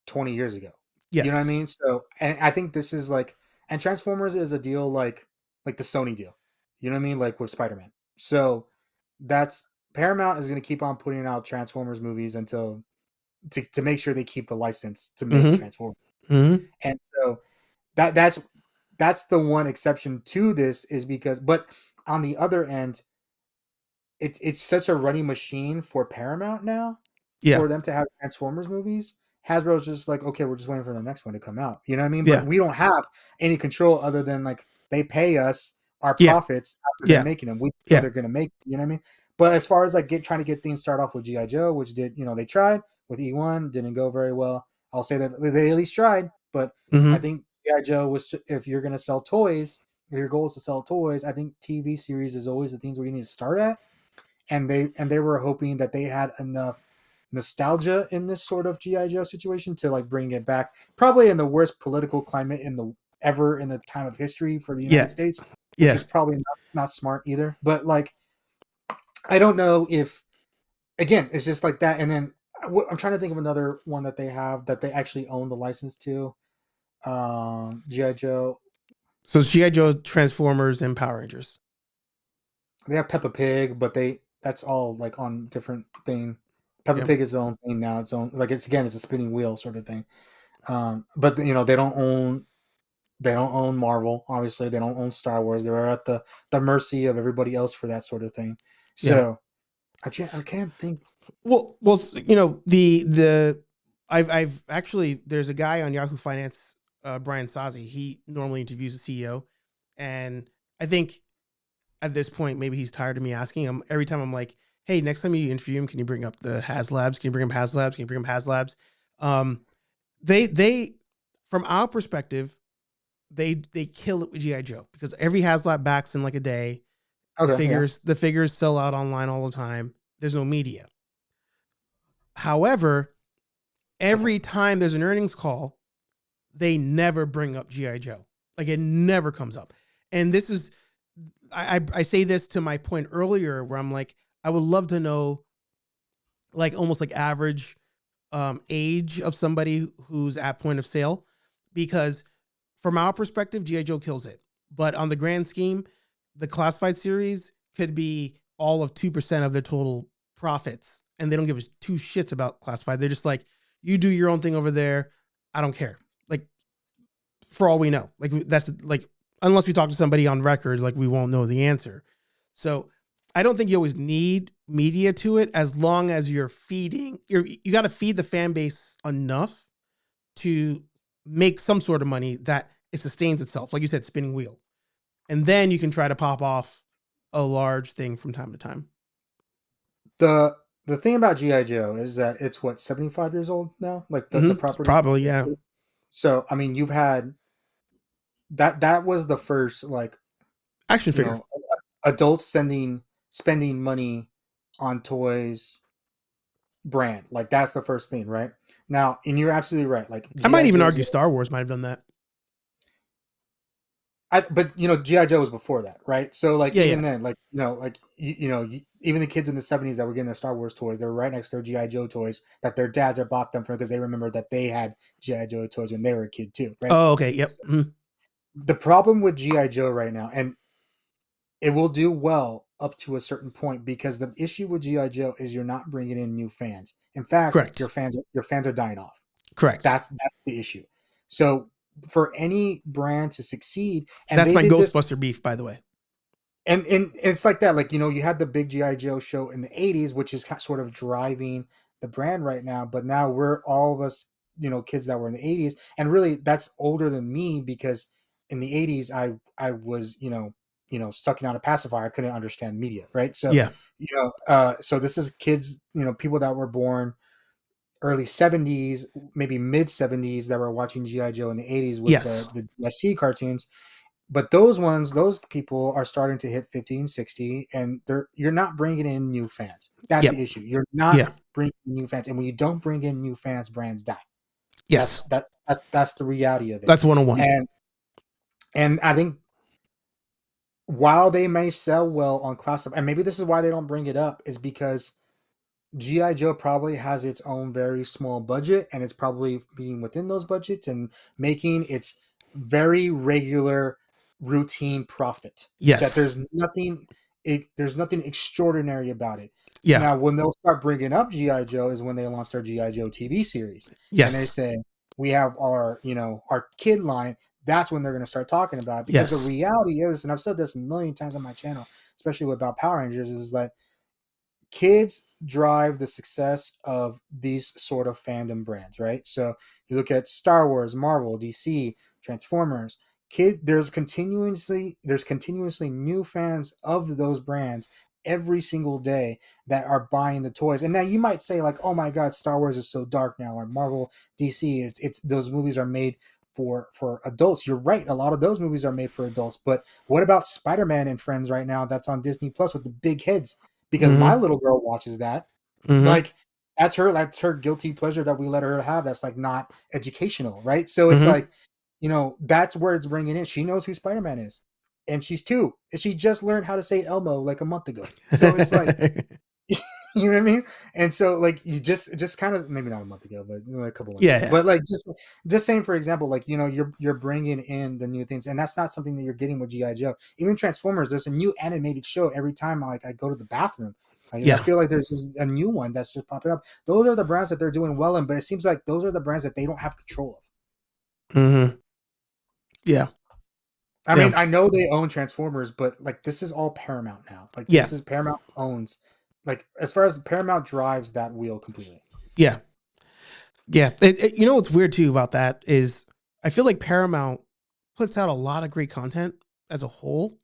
20 years ago. You know what I yes, mean? So, and I think this is like, and Transformers is a deal like the Sony deal. You know what I mean? Like with Spider-Man. So that's Paramount is going to keep on putting out Transformers movies until to make sure they keep the license to make mm-hmm, Transformers. mm-hmm, And so that's the one exception to this, is because, but on the other end, it's such a running machine for Paramount now yeah, for them to have Transformers movies. Hasbro's just like, okay, we're just waiting for the next one to come out. You know what I mean? yeah, But we don't have any control other than like they pay us our yeah, profits after they're yeah, making them. We know yeah, they're gonna make, you know what I mean? But as far as like trying to get things started off with GI Joe, which did, they tried with E1, didn't go very well. I'll say that they at least tried, but I mm-hmm, think GI Joe was, if you're gonna sell toys, if your goal is to sell toys, I think TV series is always the things where you need to start at. And they were hoping that they had enough nostalgia in this sort of GI Joe situation to like bring it back, probably in the worst political climate in the time of history for the yeah, United States, which yeah. is probably not smart either. But like, I don't know if, again, it's just like that. And then I'm trying to think of another one that they have that they actually own the license to. GI Joe. So it's GI Joe, Transformers, and Power Rangers. They have Peppa Pig, but that's all like on different thing. Peppa Yeah, Pig is its own thing now. Its own, like, it's a spinning wheel sort of thing. But they don't own Marvel. Obviously, they don't own Star Wars. They're at the mercy of everybody else for that sort of thing. yeah. So I can't think. Well, the I've actually, there's a guy on Yahoo Finance, Brian Sazi. He normally interviews the CEO, and I think at this point maybe he's tired of me asking him every time. I'm like, hey, next time you interview him, can you bring up the HasLabs? Can you bring him HasLabs? Can you bring him HasLabs? Um, they from our perspective, they kill it with GI Joe because every HasLab backs in like a day. Okay, yeah. The figures sell out online all the time. There's no media. However, every time there's an earnings call, they never bring up GI Joe. Like it never comes up. And this is, I say this to my point earlier where I'm like, I would love to know, like almost like average age of somebody who's at point of sale, because from our perspective, GI Joe kills it. But on the grand scheme, the classified series could be all of 2% of their total profits, and they don't give us two shits about classified. They're just like, you do your own thing over there. I don't care. Like, for all we know, like that's like, unless we talk to somebody on record, like we won't know the answer. So I don't think you always need media to it, as long as you're feeding, you got to feed the fan base enough to make some sort of money that it sustains itself. Like you said, spinning wheel. And then you can try to pop off a large thing from time to time. The thing about GI Joe is that it's what, 75 years old now, like the property. Probably, yeah. So I mean, you've had that was the first, like, Action you figure. know, adults spending money on toys brand. Like that's the first thing, right? Now, and you're absolutely right. Like I might even Joe's argue Star Wars might have done that. but GI Joe was before that, right? So like Yeah, then, like even the kids in the 70s that were getting their Star Wars toys, they were right next to their GI Joe toys that their dads had bought them for, because they remember that they had GI Joe toys when they were a kid too, right? Oh, okay, yep. Mm-hmm. The problem with GI Joe right now, and it will do well up to a certain point, because the issue with GI Joe is you're not bringing in new fans. In fact, Correct. your fans are dying off. Correct. That's the issue. So for any brand to succeed, and that's they my did Ghostbuster this, beef, by the way. and it's like that. Like, you had the big GI Joe show in the 80s, which is sort of driving the brand right now. But now we're all of us, kids that were in the 80s, and really that's older than me, because in the 80s I was sucking on a pacifier. I couldn't understand media, right? So Yeah. so this is kids, people that were born early 70s, maybe mid 70s, that were watching GI Joe in the 80s with Yes. the DSC cartoons. But those people are starting to hit 50 and 60, and you're not bringing in new fans. That's Yep. the issue. You're not Yeah. bringing in new fans, and when you don't bring in new fans, brands die. Yes. That's the reality of it. That's 101. And I think while they may sell well on classified, and maybe this is why they don't bring it up, is because GI Joe probably has its own very small budget, and it's probably being within those budgets and making its very regular routine profit. Yes. That there's nothing extraordinary about it. Yeah. Now, when they'll start bringing up GI Joe is when they launch their GI Joe TV series. Yes. And they say, we have our kid line. That's when they're going to start talking about it. Because the reality is, and I've said this a million times on my channel, especially about Power Rangers, is that kids drive the success of these sort of fandom brands, right? So you look at Star Wars, Marvel, DC, Transformers. There's continuously new fans of those brands every single day that are buying the toys. And now you might say, like, oh my God, Star Wars is so dark now, or Marvel, DC, it's those movies are made for adults. You're right, a lot of those movies are made for adults. But what about Spider-Man and Friends right now, that's on Disney Plus with the big heads? Because my little girl watches that. Like, that's her guilty pleasure that we let her have. That's like not educational, right? So it's like, that's where it's bringing in. She knows who Spider-Man is, and she's 2, and she just learned how to say Elmo like a month ago. So it's like, you know what I mean? And so, like, you just kind of, maybe not a month ago, but a couple months ago. But like, just saying, for example, like, you're bringing in the new things, and that's not something that you're getting with GI Joe. Even Transformers, there's a new animated show every time I go to the bathroom. I feel like there's just a new one that's just popping up. Those are the brands that they're doing well in, but it seems like those are the brands that they don't have control of. Yeah. I mean, I know they own Transformers, but like, this is all Paramount now. Like, this is Paramount owns, like, as far as Paramount drives that wheel completely. Yeah. Yeah. What's weird too about that is I feel like Paramount puts out a lot of great content as a whole.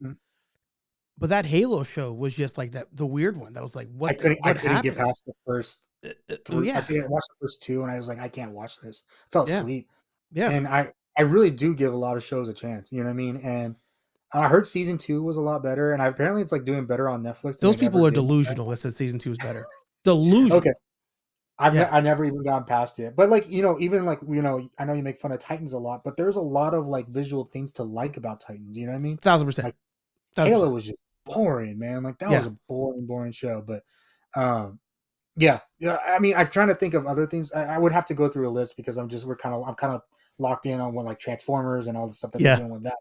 But that Halo show was just like the weird one. That was like, I couldn't get past the first 3. I think I watched the first 2, and I was like, I can't watch this. Fell asleep. Yeah. And I really do give a lot of shows a chance. You know what I mean? And I heard season 2 was a lot better, and apparently it's like doing better on Netflix. Those people are delusional that said season 2 is better. Delusional. Okay. Yeah. I never even gone past it. But like, even like, I know you make fun of Titans a lot, but there's a lot of like visual things to like about Titans. You know what I mean? 1,000%. Like 1,000%. Halo was just boring, man. Like that was Yeah. a boring show. But um, yeah. I mean, I'm trying to think of other things. I would have to go through a list because I'm kind of locked in on what like Transformers and all the stuff that they're Yeah. doing with that.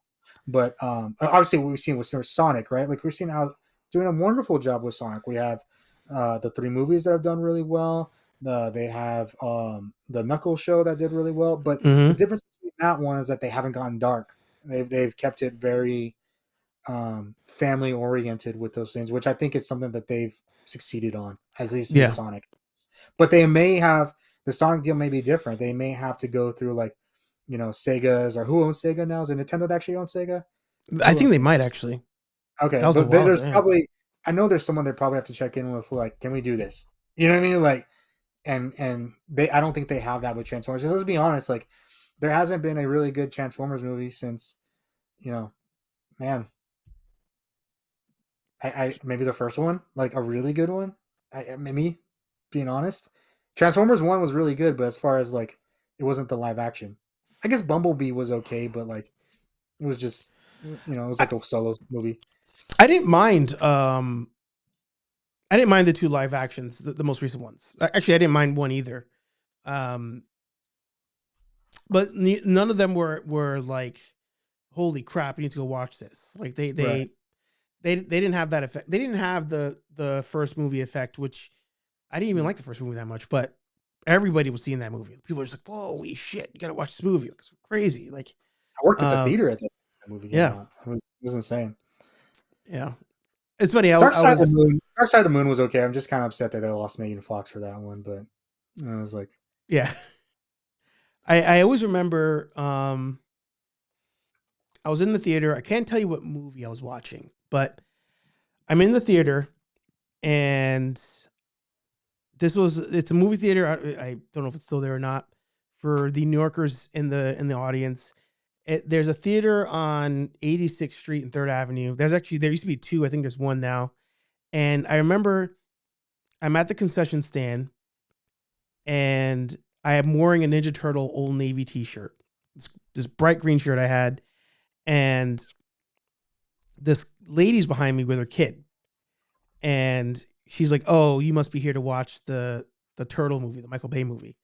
But obviously, what we've seen with Sonic, right? Like we're seeing how doing a wonderful job with Sonic. We have the 3 movies that have done really well. They have the Knuckles show that did really well. But the Mm-hmm. difference between that one is that they haven't gotten dark. They've kept it very family oriented with those things, which I think it's something that they've succeeded on, at least with Yeah. Sonic. But they may have the Sonic deal may be different. They may have to go through like, Sega's, or who owns Sega now? Is it Nintendo that actually owns Sega? I Who think owns they Sega? might actually. That Okay, was a but while ago. there's Yeah. probably I know there's someone they probably have to check in with, like, can we do this? You know what I mean? Like, and they I don't think they have that with Transformers. 'Cause let's be honest, like there hasn't been a really good Transformers movie since, you know, man, I maybe the first one, like a really good one. Maybe being honest, Transformers one was really good, but as far as like, it wasn't the live action. I guess Bumblebee was okay, but like it was just, it was I, like a solo movie. I didn't mind. I didn't mind the 2 live actions, the most recent ones. Actually, I didn't mind one either. Um, but none of them were like, holy crap, you need to go watch this. Like Right. they didn't have that effect. They didn't have the first movie effect, which I didn't even Yeah. like the first movie that much, but everybody was seeing that movie. People were just like, "Holy shit, you gotta watch this movie! Like, it's crazy!" Like, I worked at the um, theater at that movie came yeah, out. It was insane. yeah. It's funny. Dark I Side of the was, Moon. Dark Side of the Moon was okay. I'm just kind of upset that they lost Megan Fox for that one, but I was like, yeah. I always remember. I was in the theater. I can't tell you what movie I was watching, but I'm in the theater, and it's a movie theater. I don't know if it's still there or not. For the New Yorkers in the audience, there's a theater on 86th Street and Third Avenue. There used to be 2. I think there's 1 now. And I remember I'm at the concession stand, and I am wearing a Ninja Turtle Old Navy T-shirt. This bright green shirt I had, and this lady's behind me with her kid, and she's like, "Oh, you must be here to watch the Turtle movie, the Michael Bay movie."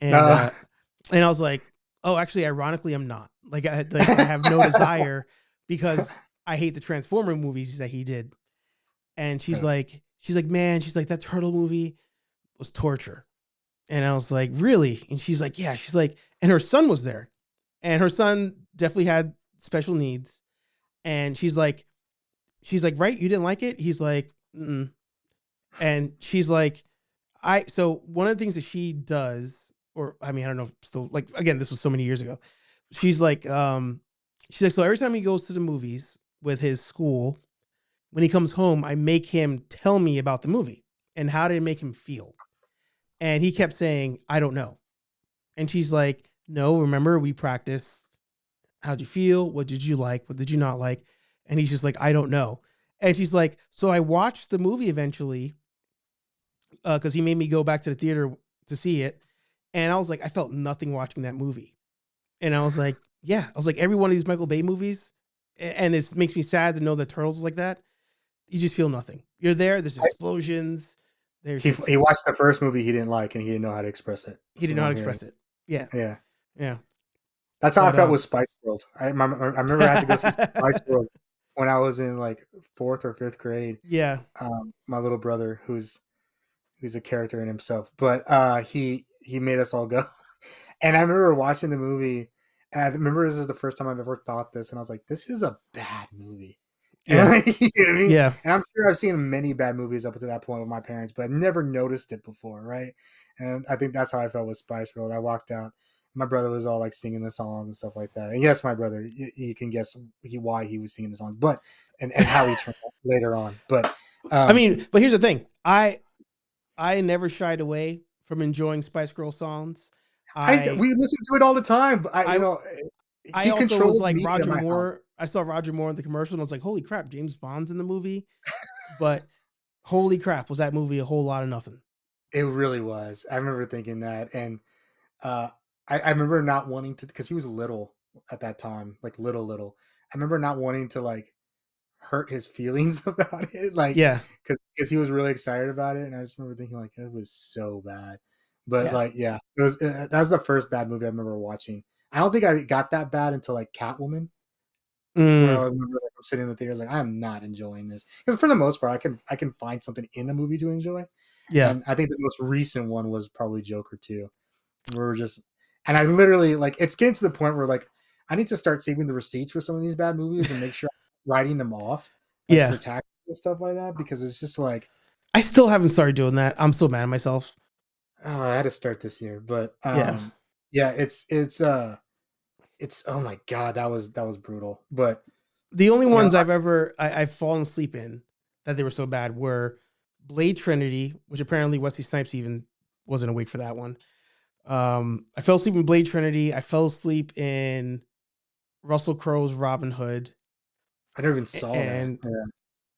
And uh, and I was like, "Oh, actually, ironically, I'm not. I have no desire because I hate the Transformer movies that he did." And she's like, "Man," she's like, "that Turtle movie was torture." And I was like, "Really?" And she's like, "Yeah." She's like, and her son was there, and her son definitely had special needs. And she's like, "Right? You didn't like it?" He's like, mm-mm. And she's like, so one of the things that she does, or I mean, I don't know, if still, like, again, this was so many years ago. She's like, so every time he goes to the movies with his school, when he comes home, I make him tell me about the movie and how did it make him feel. And he kept saying, "I don't know." And she's like, "No, remember we practiced. How'd you feel? What did you like? What did you not like?" And he's just like, "I don't know." And she's like, "So I watched the movie eventually, because he made me go back to the theater to see it." And I was like, I felt nothing watching that movie. And I was like, yeah, I was like, every one of these Michael Bay movies, and it makes me sad to know that Turtles is like that. You just feel nothing. You're there. There's explosions. There's he just watched the first movie he didn't like and he didn't know how to express it. he That's didn't what know how to I'm hearing. express it. Yeah, Yeah. yeah. That's how I But felt with Spice World. I remember I had to go see Spice World when I was in like 4th or 5th grade. yeah, My little brother, who's a character in himself, but he made us all go. And I remember watching the movie, and I remember this is the first time I've ever thought this, and I was like, "This is a bad movie." And yeah, like, you know what I mean? yeah. And I'm sure I've seen many bad movies up to that point with my parents, but I never noticed it before, right? And I think that's how I felt with Spice World. I walked out, my brother was all like singing the songs and stuff like that. And yes, my brother, you can guess why he was singing the songs, but and how he turned out later on. But I um, mean, but here's the thing. I never shied away from enjoying Spice Girl songs. I we listen to it all the time. But I I he also was controlled like media in Roger my house. Moore. I saw Roger Moore in the commercial and I was like, holy crap, James Bond's in the movie. But holy crap, was that movie a whole lot of nothing. It really was. I remember thinking that, and uh, I remember not wanting to because he was little at that time, like little. I remember not wanting to like hurt his feelings about it, like Yeah, because he was really excited about it, and I just remember thinking like it was so bad, but yeah. like yeah, it was that was the first bad movie I remember watching. I don't think I got that bad until like Catwoman, where I Mm, remember like I'm sitting in the theaters like I am not enjoying this because for the most part I can find something in the movie to enjoy, yeah, and I think the most recent one was probably Joker 2. We're just and I literally like it's getting to the point where like I need to start saving the receipts for some of these bad movies and make sure I'm writing them off like yeah. for tax and stuff like that because it's just like I still haven't started doing that. I'm so mad at myself. oh I had to start this year. But Yeah. yeah, it's oh my god, that was brutal. But The only you know, ones I've fallen asleep in that they were so bad were Blade Trinity, which apparently Wesley Snipes even wasn't awake for that one. I fell asleep in Blade Trinity. I fell asleep in Russell Crowe's Robin Hood, I never even saw that. and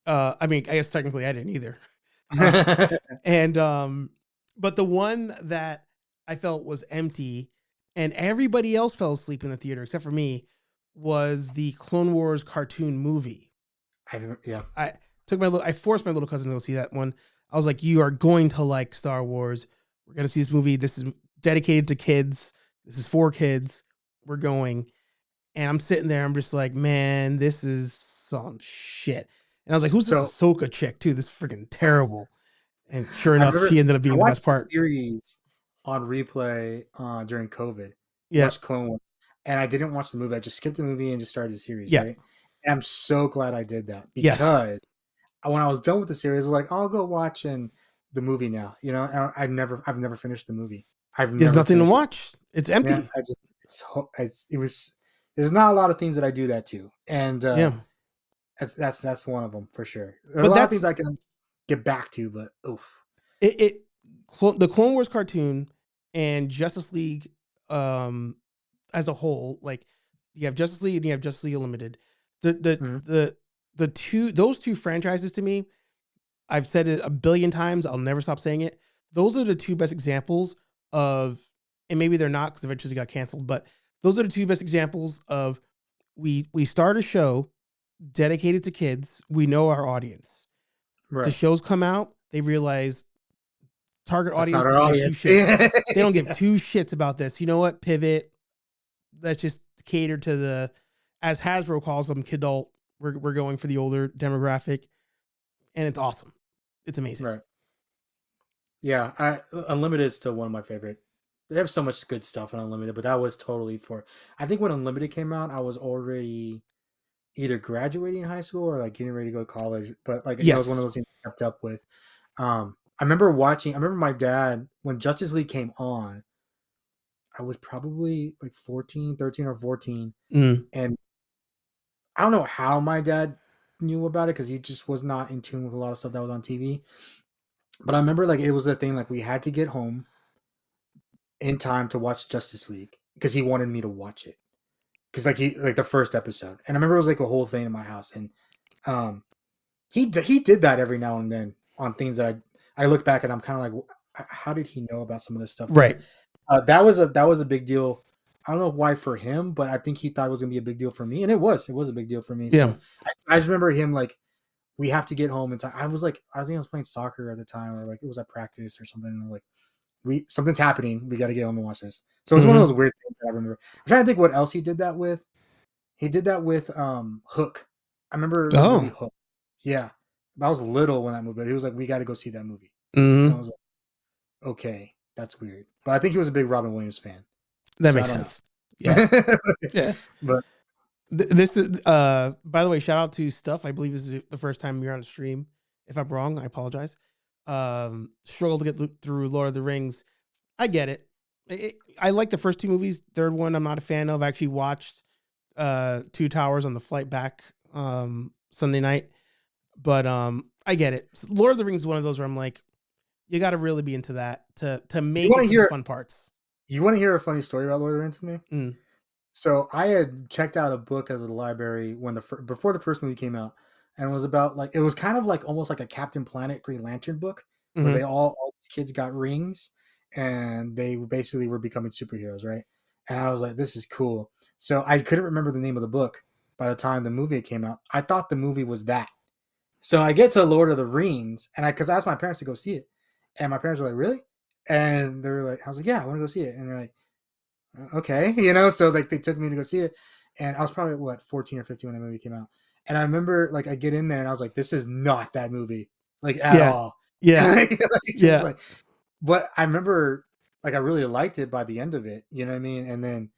I mean, I guess technically I didn't either. Uh, Yeah. and but the one that I felt was empty, and everybody else fell asleep in the theater except for me, was the Clone Wars cartoon movie. Yeah. I I forced my little cousin to go see that one. I was like, "You are going to like Star Wars. We're gonna see this movie. This is dedicated to kids. This is for kids. We're going." And I'm sitting there. I'm just like, "Man, this is some shit." And I was like, "Who's this So Ahsoka chick too? This is freaking terrible." And sure I enough, remember she ended up I being the watched best the part. series on replay during COVID. Yeah, Watched Clone Wars, and I didn't watch the movie. I just skipped the movie and just started the series. yeah, Right, and I'm so glad I did that yes. because when I was done with the series, I was like, I'll go watch the movie now. You know, and I've never finished the movie. I've There's never nothing to finished it. watch. It's Yeah, empty. I just it was. There's not a lot of things that I do that to, and Yeah, that's one of them for sure. There are a but lot of that's things I can get back to, but oof. it. The Clone Wars cartoon and Justice League, um, as a whole, like you have Justice League and you have Justice League Unlimited. The the Mhm. the the two those two franchises to me, I've said it a billion times. I'll never stop saying it. Those are the two best examples of, and maybe they're not because eventually got canceled, but those are the two best examples of we start a show dedicated to kids. We know our audience. The Right. shows come out, they realize target That's not audience our doesn't give two audience. shits. They don't give Yeah. two shits about this. You know what? Pivot. Let's just cater to the, as Hasbro calls them, kidult. We're going for the older demographic, and it's awesome. It's amazing. Right. Yeah. Unlimited is still one of my favorite. They have so much good stuff on Unlimited, but that was totally for. I think when Unlimited came out, I was already either graduating high school or like getting ready to go to college. But like that was one of Yes. those things I kept up with. I remember watching. I remember my dad when Justice League came on. I was probably like 14, 13 or 14, Mm. and I don't know how my dad knew about it because he just was not in tune with a lot of stuff that was on TV. But I remember like it was a thing like we had to get home in time to watch Justice League because he wanted me to watch it because like he like the first episode, and I remember it was like a whole thing in my house, and um he did that every now and then on things that I look back and I'm kind of like how did he know about some of this stuff? But Right. that was a big deal. I don't know why for him, but I think he thought it was gonna be a big deal for me, and it was a big deal for me. Yeah. So I just remember him like we have to get home in time. I was like I think I was playing soccer at the time, or like it was at practice or something. And I'm like we something's happening. We got to get home and watch this. So it was one of Hmm. those weird things that I remember. I'm trying to think what else he did that with. He did that with Hook. I remember the movie Oh. Hook. Yeah, I was little when that movie. But he was like, "We got to go see that movie," and I Hmm. was like, "Okay, that's weird." But I think he was a big Robin Williams fan, That so I makes don't know. sense. Yeah. Yeah. But This is by the way, shout out to Stuff. I believe this is the first time you're on a stream. If I'm wrong, I apologize. Struggled to get through Lord of the Rings. I get it. I like the first two movies. Third one, I'm not a fan of. I actually watched Two Towers on the flight back Sunday night. But I get it. Lord of the Rings is one of those where I'm like, you got to really be into that to you make want it to to the hear fun parts. you want to hear a funny story about Lord of the Rings with me? Mm. So I had checked out a book at the library when before the first movie came out, and it was about like it was kind of like almost like a Captain Planet Green Lantern book, where Mhm. all these kids got rings, and they basically were becoming superheroes, right? And I was like, this is cool. So I couldn't remember the name of the book by the time the movie came out. I thought the movie was that. So I get to Lord of the Rings, and because I asked my parents to go see it, and my parents were like, "Really?" And they were like, "I was like, yeah, I want to go see it." And they're like, "Okay," So like they took me to go see it, and I was probably what 14 or 15 when the movie came out. And I remember like I get in there and I was like, "This is not that movie, like at Yeah. all." Yeah. Like, just Yeah. like, but I remember like I really liked it by the end of it. You know what I mean? And then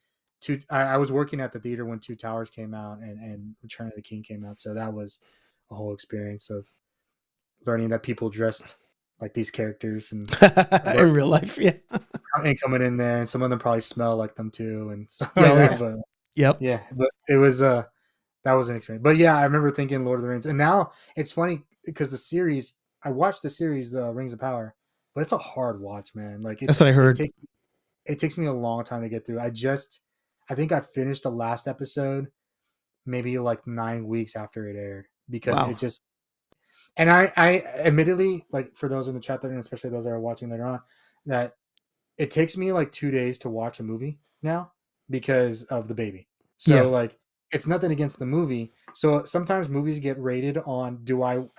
I was working at the theater when Two Towers came out and Return of the King came out, so that was a whole experience of learning that people dressed like these characters and In real life, yeah. coming in there, and some of them probably smell like them too and stuff Yeah, like oh, that. yeah. But Yep. yeah, but it was that was an experience. But yeah, I remember thinking Lord of the Rings, and now it's funny because the series I watched the series, the Rings of Power, but it's a hard watch, man. Like That's what I heard. it takes me a long time to get through. I think I finished the last episode maybe like 9 weeks after it aired because Wow. it just. And I admittedly, like for those in the chat that, and especially those that are watching later on, that it takes me like 2 days to watch a movie now because of the baby. Yeah. So like it's nothing against the movie. So sometimes movies get rated on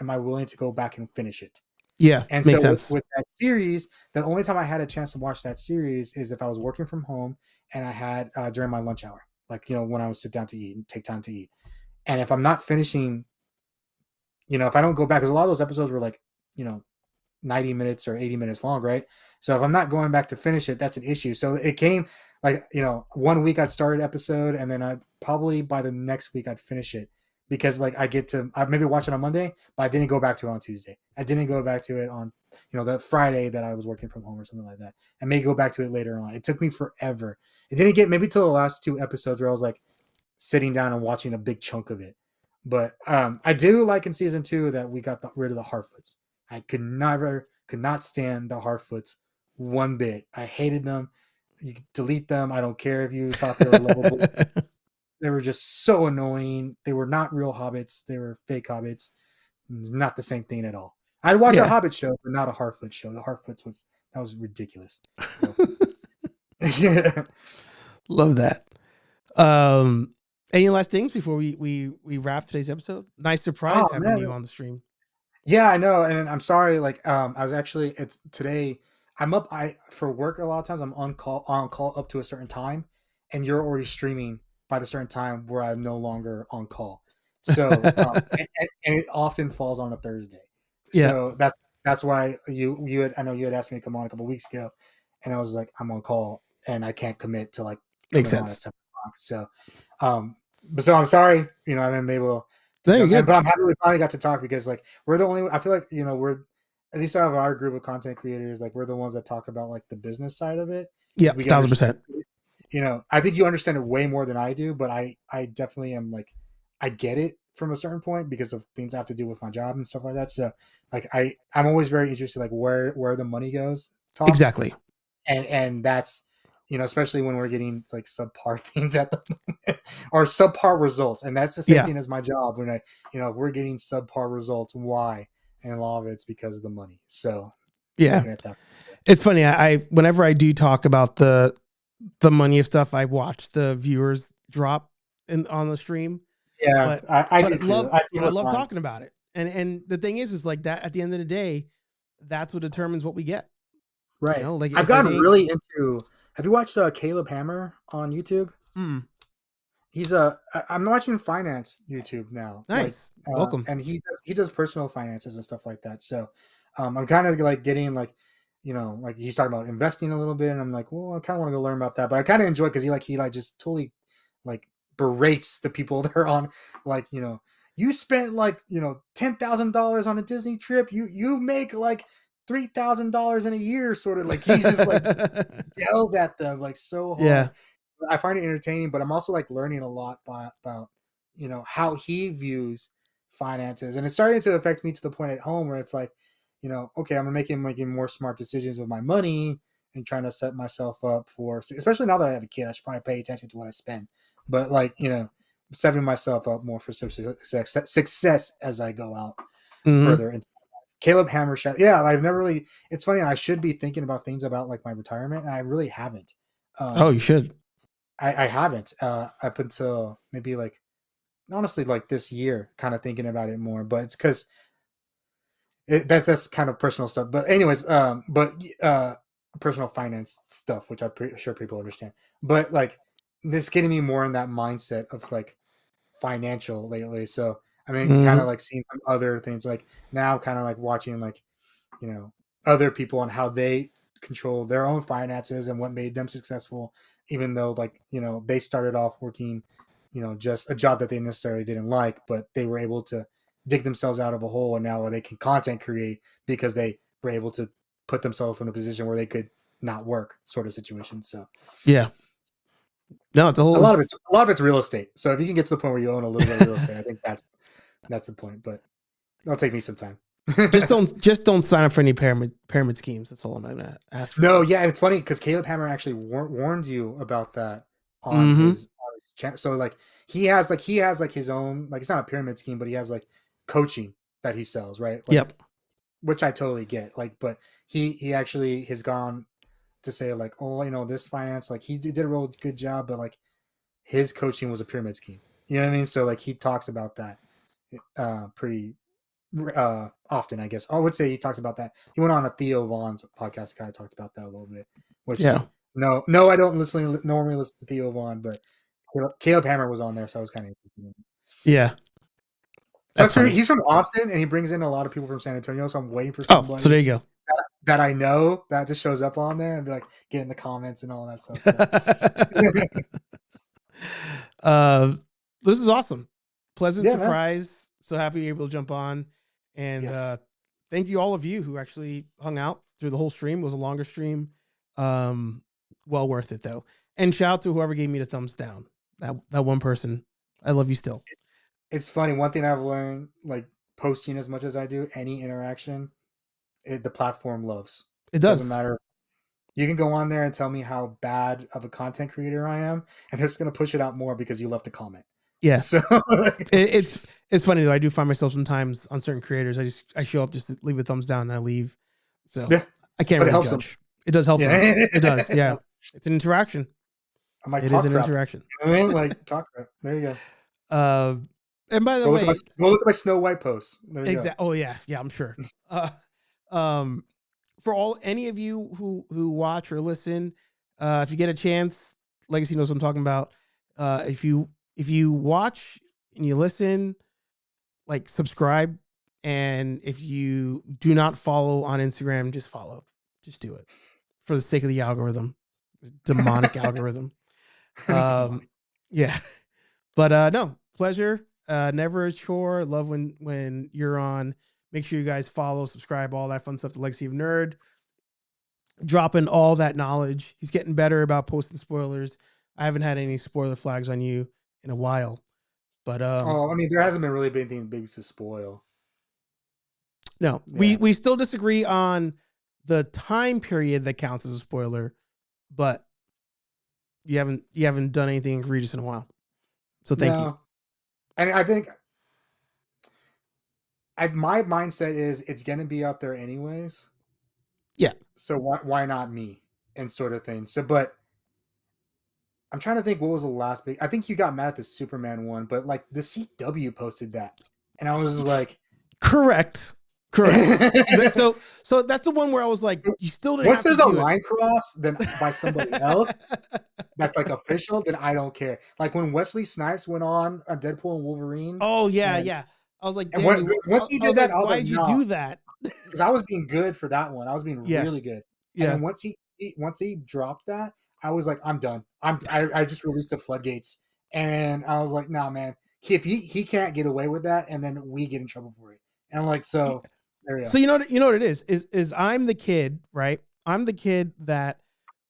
am I willing to go back and finish it? Yeah. And so Makes sense. with that series, the only time I had a chance to watch that series is if I was working from home and I had during my lunch hour, like when I would sit down to eat and take time to eat. And if I'm not finishing, if I don't go back, because a lot of those episodes were like, you know, 90 minutes or 80 minutes long, right? So if I'm not going back to finish it, that's an issue. So it came like, 1 week I'd start an episode, and then I'd probably by the next week I'd finish it because like I maybe watch it on Monday, but I didn't go back to it on Tuesday. I didn't go back to it on, the Friday that I was working from home or something like that. I may go back to it later on. It took me forever. It didn't get maybe till the last two episodes where I was like sitting down and watching a big chunk of it. But I do like in season 2 that we got rid of the Harfoots. I could not stand the Harfoots one bit. I hated them. You could delete them. I don't care if you thought they were lovable. They were just so annoying. They were not real hobbits. They were fake hobbits. It was not the same thing at all. I'd watch a Yeah. Hobbit show, but not a Harfoot show. The Harfoots was ridiculous. So, yeah. Love that. Um, any last things before we wrap today's episode? Nice surprise Oh having man, you on the stream. yeah, I know, and I'm sorry. Like, I was actually it's today. I'm up. I for work a lot of times. I'm on call up to a certain time, and you're already streaming by the certain time where I'm no longer on call. So, and it often falls on a Thursday. Yeah, So that's why I know you had asked me to come on a couple weeks ago, and I was like, I'm on call and I can't commit to like makes coming on at sense. 7 o'clock. So, but so I'm sorry. I haven't been able to No, you're jump, good. but I'm happy we finally got to talk because like we're the only. I feel like we're at least out of our group of content creators, like we're the ones that talk about like the business side of it because Yep, we thousand understand. percent. I think you understand it way more than I do, but I definitely am like I get it from a certain point because of things I have to do with my job and stuff like that. So like I'm always very interested like where the money goes talk, Exactly. and that's especially when we're getting like subpar things at the moment or subpar results, and that's the same Yeah, thing as my job when we're getting subpar results. Why? And a lot of it's because of the money. So yeah. looking at that. It's funny. I whenever I do talk about the money of stuff, I watch the viewers drop on the stream. Yeah, But I do but too. love I see but I with love mine. talking about it. And the thing is like that at the end of the day, that's what determines what we get. Right. Like I've if it gotten ain't really into. Have you watched Caleb Hammer on YouTube? mm, I'm watching finance YouTube now, like, nice. Welcome. and he does personal finances and stuff like that. So, I'm kind of like getting like, like he's talking about investing a little bit, and I'm like, well, I kind of want to go learn about that, but I kind of enjoy because he just totally like berates the people that are on, like, you spent like $10,000 on a Disney trip, you make like $3,000 in a year, sort of like he's just like yells at them like so Yeah. hard. I find it entertaining, but I'm also like learning a lot about how he views finances, and it's starting to affect me to the point at home where it's like, okay, I'm making more smart decisions with my money and trying to set myself up for, especially now that I have a kid, I should probably pay attention to what I spend, but like setting myself up more for success as I go out Mhm. further into. Caleb Hammer shout. Yeah, I've never really. It's funny. I should be thinking about things about like my retirement, and I really haven't. Oh, you should. I haven't up until maybe like honestly like this year, kind of thinking about it more. But it's because that's kind of personal stuff. But anyways, personal finance stuff, which I'm pretty sure people understand. But like this getting me more in that mindset of like financial lately. So I mean, kind of Mhm. like seeing some other things. Like now, kind of like watching like other people and how they control their own finances and what made them successful, even though like they started off working just a job that they necessarily didn't like, but they were able to dig themselves out of a hole, and now they can content create because they were able to put themselves in a position where they could not work, sort of situation. So Yeah. No, it's a a whole. lot of it's real estate. So if you can get to the point where you own a little bit of real estate, I think that's the point. But that'll take me some time. Just don't sign up for any pyramid schemes. That's all I'm gonna ask for. No, yeah, it's funny because Caleb Hammer actually warned you about that on Mm-hmm. his channel. So like he has like his own, like it's not a pyramid scheme, but he has like coaching that he sells, right? Like, Yep. which I totally get. Like, but he actually has gone to say like, oh, this finance, like he did a real good job, but like his coaching was a pyramid scheme. You know what I mean? So like he talks about that pretty often, I guess. I would say he talks about that. He went on a Theo Vaughn's podcast, kind of talked about that a little bit. Which Yeah. no, I don't normally listen to Theo Vaughn, but Caleb Hammer was on there, so I was kind of interested. Yeah. That's Plus, funny. he's from Austin, and he brings in a lot of people from San Antonio, so I'm waiting for Oh, somebody so there you go. that I know that just shows up on there and be like, get in the comments and all that stuff. So. This is awesome. Pleasant Yeah, man. surprise. So happy you're able to jump on. And Yes. thank you all of you who actually hung out through the whole stream. It was a longer stream. Well worth it though. And shout out to whoever gave me the thumbs down. That one person. I love you still. It's funny. One thing I've learned, like posting as much as I do, any interaction, the platform loves. It does. Doesn't matter. You can go on there and tell me how bad of a content creator I am, and they're just going to push it out more because you left a comment. Yeah. So it's funny though. I do find myself sometimes on certain creators. I show up just to leave a thumbs down and I leave. So yeah, I can't but really it helps judge. them. It does help Yeah. them. It does. Yeah. It's an interaction. I'm like, It is an interaction. You know what I mean? Like talk crap. There you go. And by the go way, go look at my Snow White post. There you go. Oh yeah, I'm sure. For any of you who watch or listen, if you get a chance, Legacy knows what I'm talking about. If you watch and you listen, like subscribe, and if you do not follow on Instagram, just follow. Just do it for the sake of the algorithm, demonic algorithm. Yeah, but no, pleasure. Never a chore. Love when you're on. Make sure you guys follow, subscribe, all that fun stuff to Legacy of Nerd. Dropping all that knowledge. He's getting better about posting spoilers. I haven't had any spoiler flags on you in a while. But I mean, there hasn't been really been anything big to spoil. No, Yeah. we still disagree on the time period that counts as a spoiler, but you haven't done anything egregious in a while. So thank you. And I think my mindset is it's gonna be out there anyways. Yeah. So why not me and sort of thing. So, but I'm trying to think what was the last big. I think you got mad at the Superman one, but like the CW posted that, and I was like, correct. So that's the one where I was like, you still didn't. Once there's a line cross, then by somebody else, that's like official. Then I don't care. Like when Wesley Snipes went on Deadpool and Wolverine. Oh yeah. I was like, once he did that, I was like, why did you do that? Because I was being good for that one. I was being really good. And then once he dropped that, I was like, I'm done. I just released the floodgates, and I was like, nah, man. If he can't get away with that, and then we get in trouble for it. And I'm like, so there we go. So you know what it is I'm the kid, right? I'm the kid that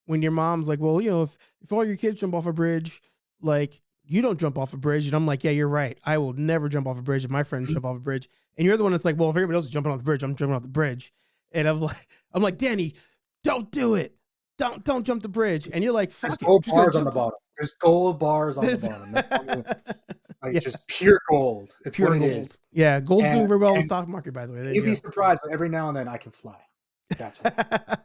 when your mom's like, well, if all your kids jump off a bridge, like you don't jump off a bridge, and I'm like, yeah, you're right. I will never jump off a bridge if my friends jump off a bridge. And you're the one that's like, well, if everybody else is jumping off the bridge, I'm jumping off the bridge. And I'm like, Danny, don't do it. Don't jump the bridge. And you're like, there's gold bars on the bottom. There's gold bars on the bottom. like Yeah. just pure gold. It's Pure what gold. it is. Yeah, gold's And, doing very well in the and stock market, by the way. There you'd you be surprised, but every now and then I can fly. That's what.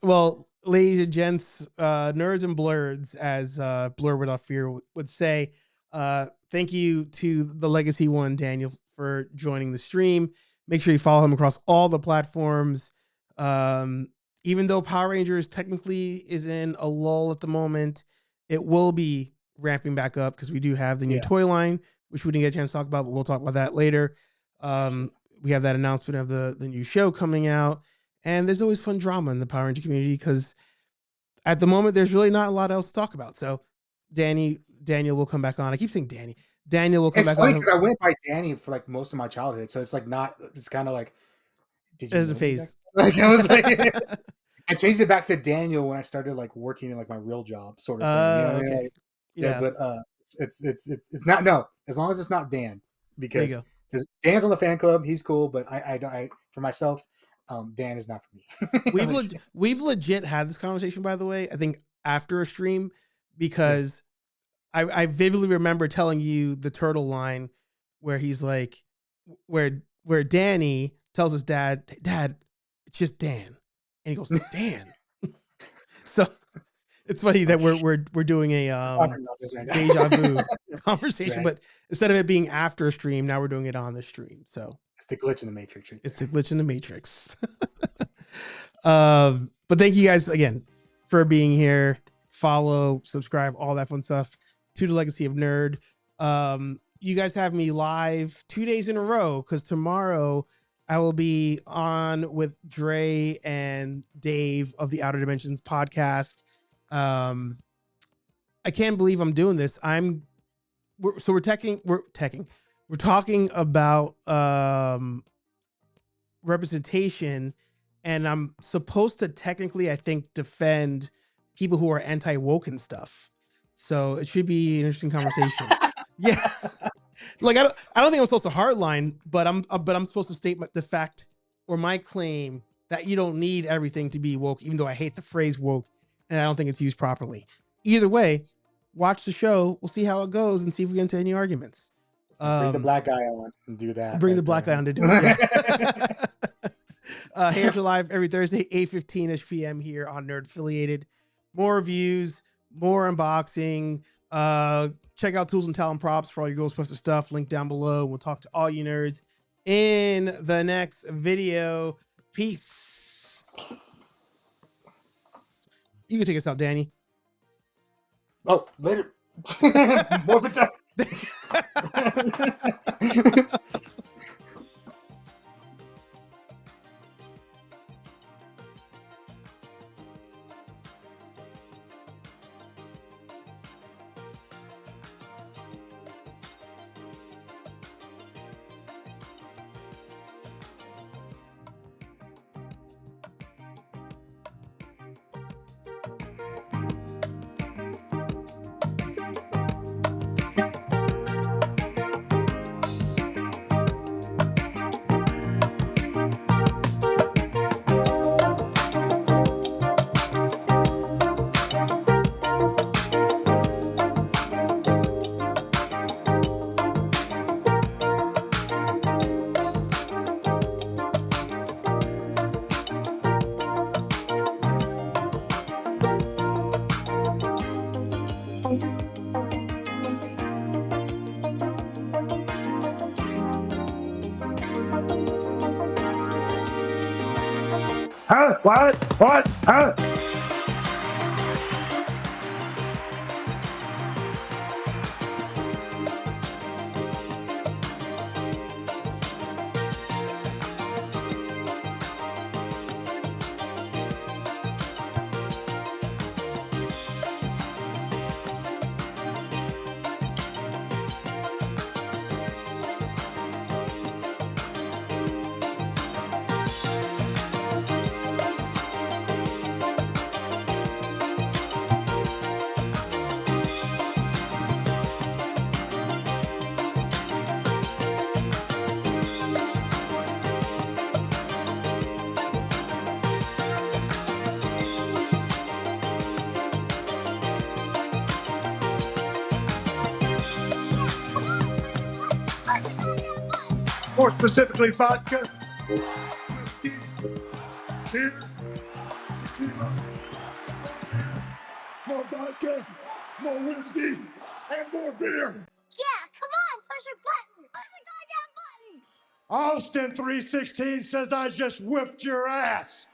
Well, ladies and gents, nerds and blurs, as Blur Without Fear would say, thank you to the Legacy One, Daniel, for joining the stream. Make sure you follow him across all the platforms. Even though Power Rangers technically is in a lull at the moment, it will be ramping back up because we do have the new toy line, which we didn't get a chance to talk about, but we'll talk about that later. We have that announcement of the new show coming out. And there's always fun drama in the Power Ranger community because at the moment, there's really not a lot else to talk about. So Daniel will come back on. I keep saying Danny. Daniel will come It's back funny on. because I went by Danny for like most of my childhood. So it's like not, it's kind of like, did you As a know me phase. back- Like I was like, I changed it back to Daniel when I started like working in like my real job sort of thing. You know what I mean? Okay. Like, Yeah. but it's not, no, as long as it's not Dan, because There you go. there's Dan's on the fan club. He's cool, but I for myself, Dan is not for me. We've legit had this conversation, by the way, I think after a stream, because I vividly remember telling you the turtle line where he's like, where Danny tells his dad, it's just Dan. And he goes, Dan. So it's funny that we're doing a Talking about this right now. deja vu conversation, Right. but instead of it being after a stream, now we're doing it on the stream. So It's the glitch in the matrix. Right it's there. the glitch in the matrix. But thank you guys again for being here. Follow, subscribe, all that fun stuff to the Legacy of Nerd. You guys have me live 2 days in a row because tomorrow I will be on with Dre and Dave of the Outer Dimensions podcast. I can't believe I'm doing this. We're talking about representation, and I'm supposed to technically, I think, defend people who are anti-woke and stuff. So it should be an interesting conversation. Yeah. Like I don't think I'm supposed to hardline, but I'm supposed to state the fact or my claim that you don't need everything to be woke, even though I hate the phrase woke and I don't think it's used properly. Either way, watch the show. We'll see how it goes and see if we get into any arguments. Bring the black guy on and do that. Bring the black guy on to do it. Yeah. HeyArcher live every Thursday, 8:15ish p.m. here on Nerd Affiliated. More reviews, more unboxing. Check out Tools and Talent Props for all your Ghostbuster stuff. Link down below. We'll talk to all you nerds in the next video. Peace. You can take us out, Danny. Oh, later. More of a time. Huh? What? What? Huh? More specifically, vodka, whiskey, cheers, tequila, more vodka, more whiskey, and more beer. Yeah, come on, push a button. Push the goddamn button. Austin 316 says I just whipped your ass.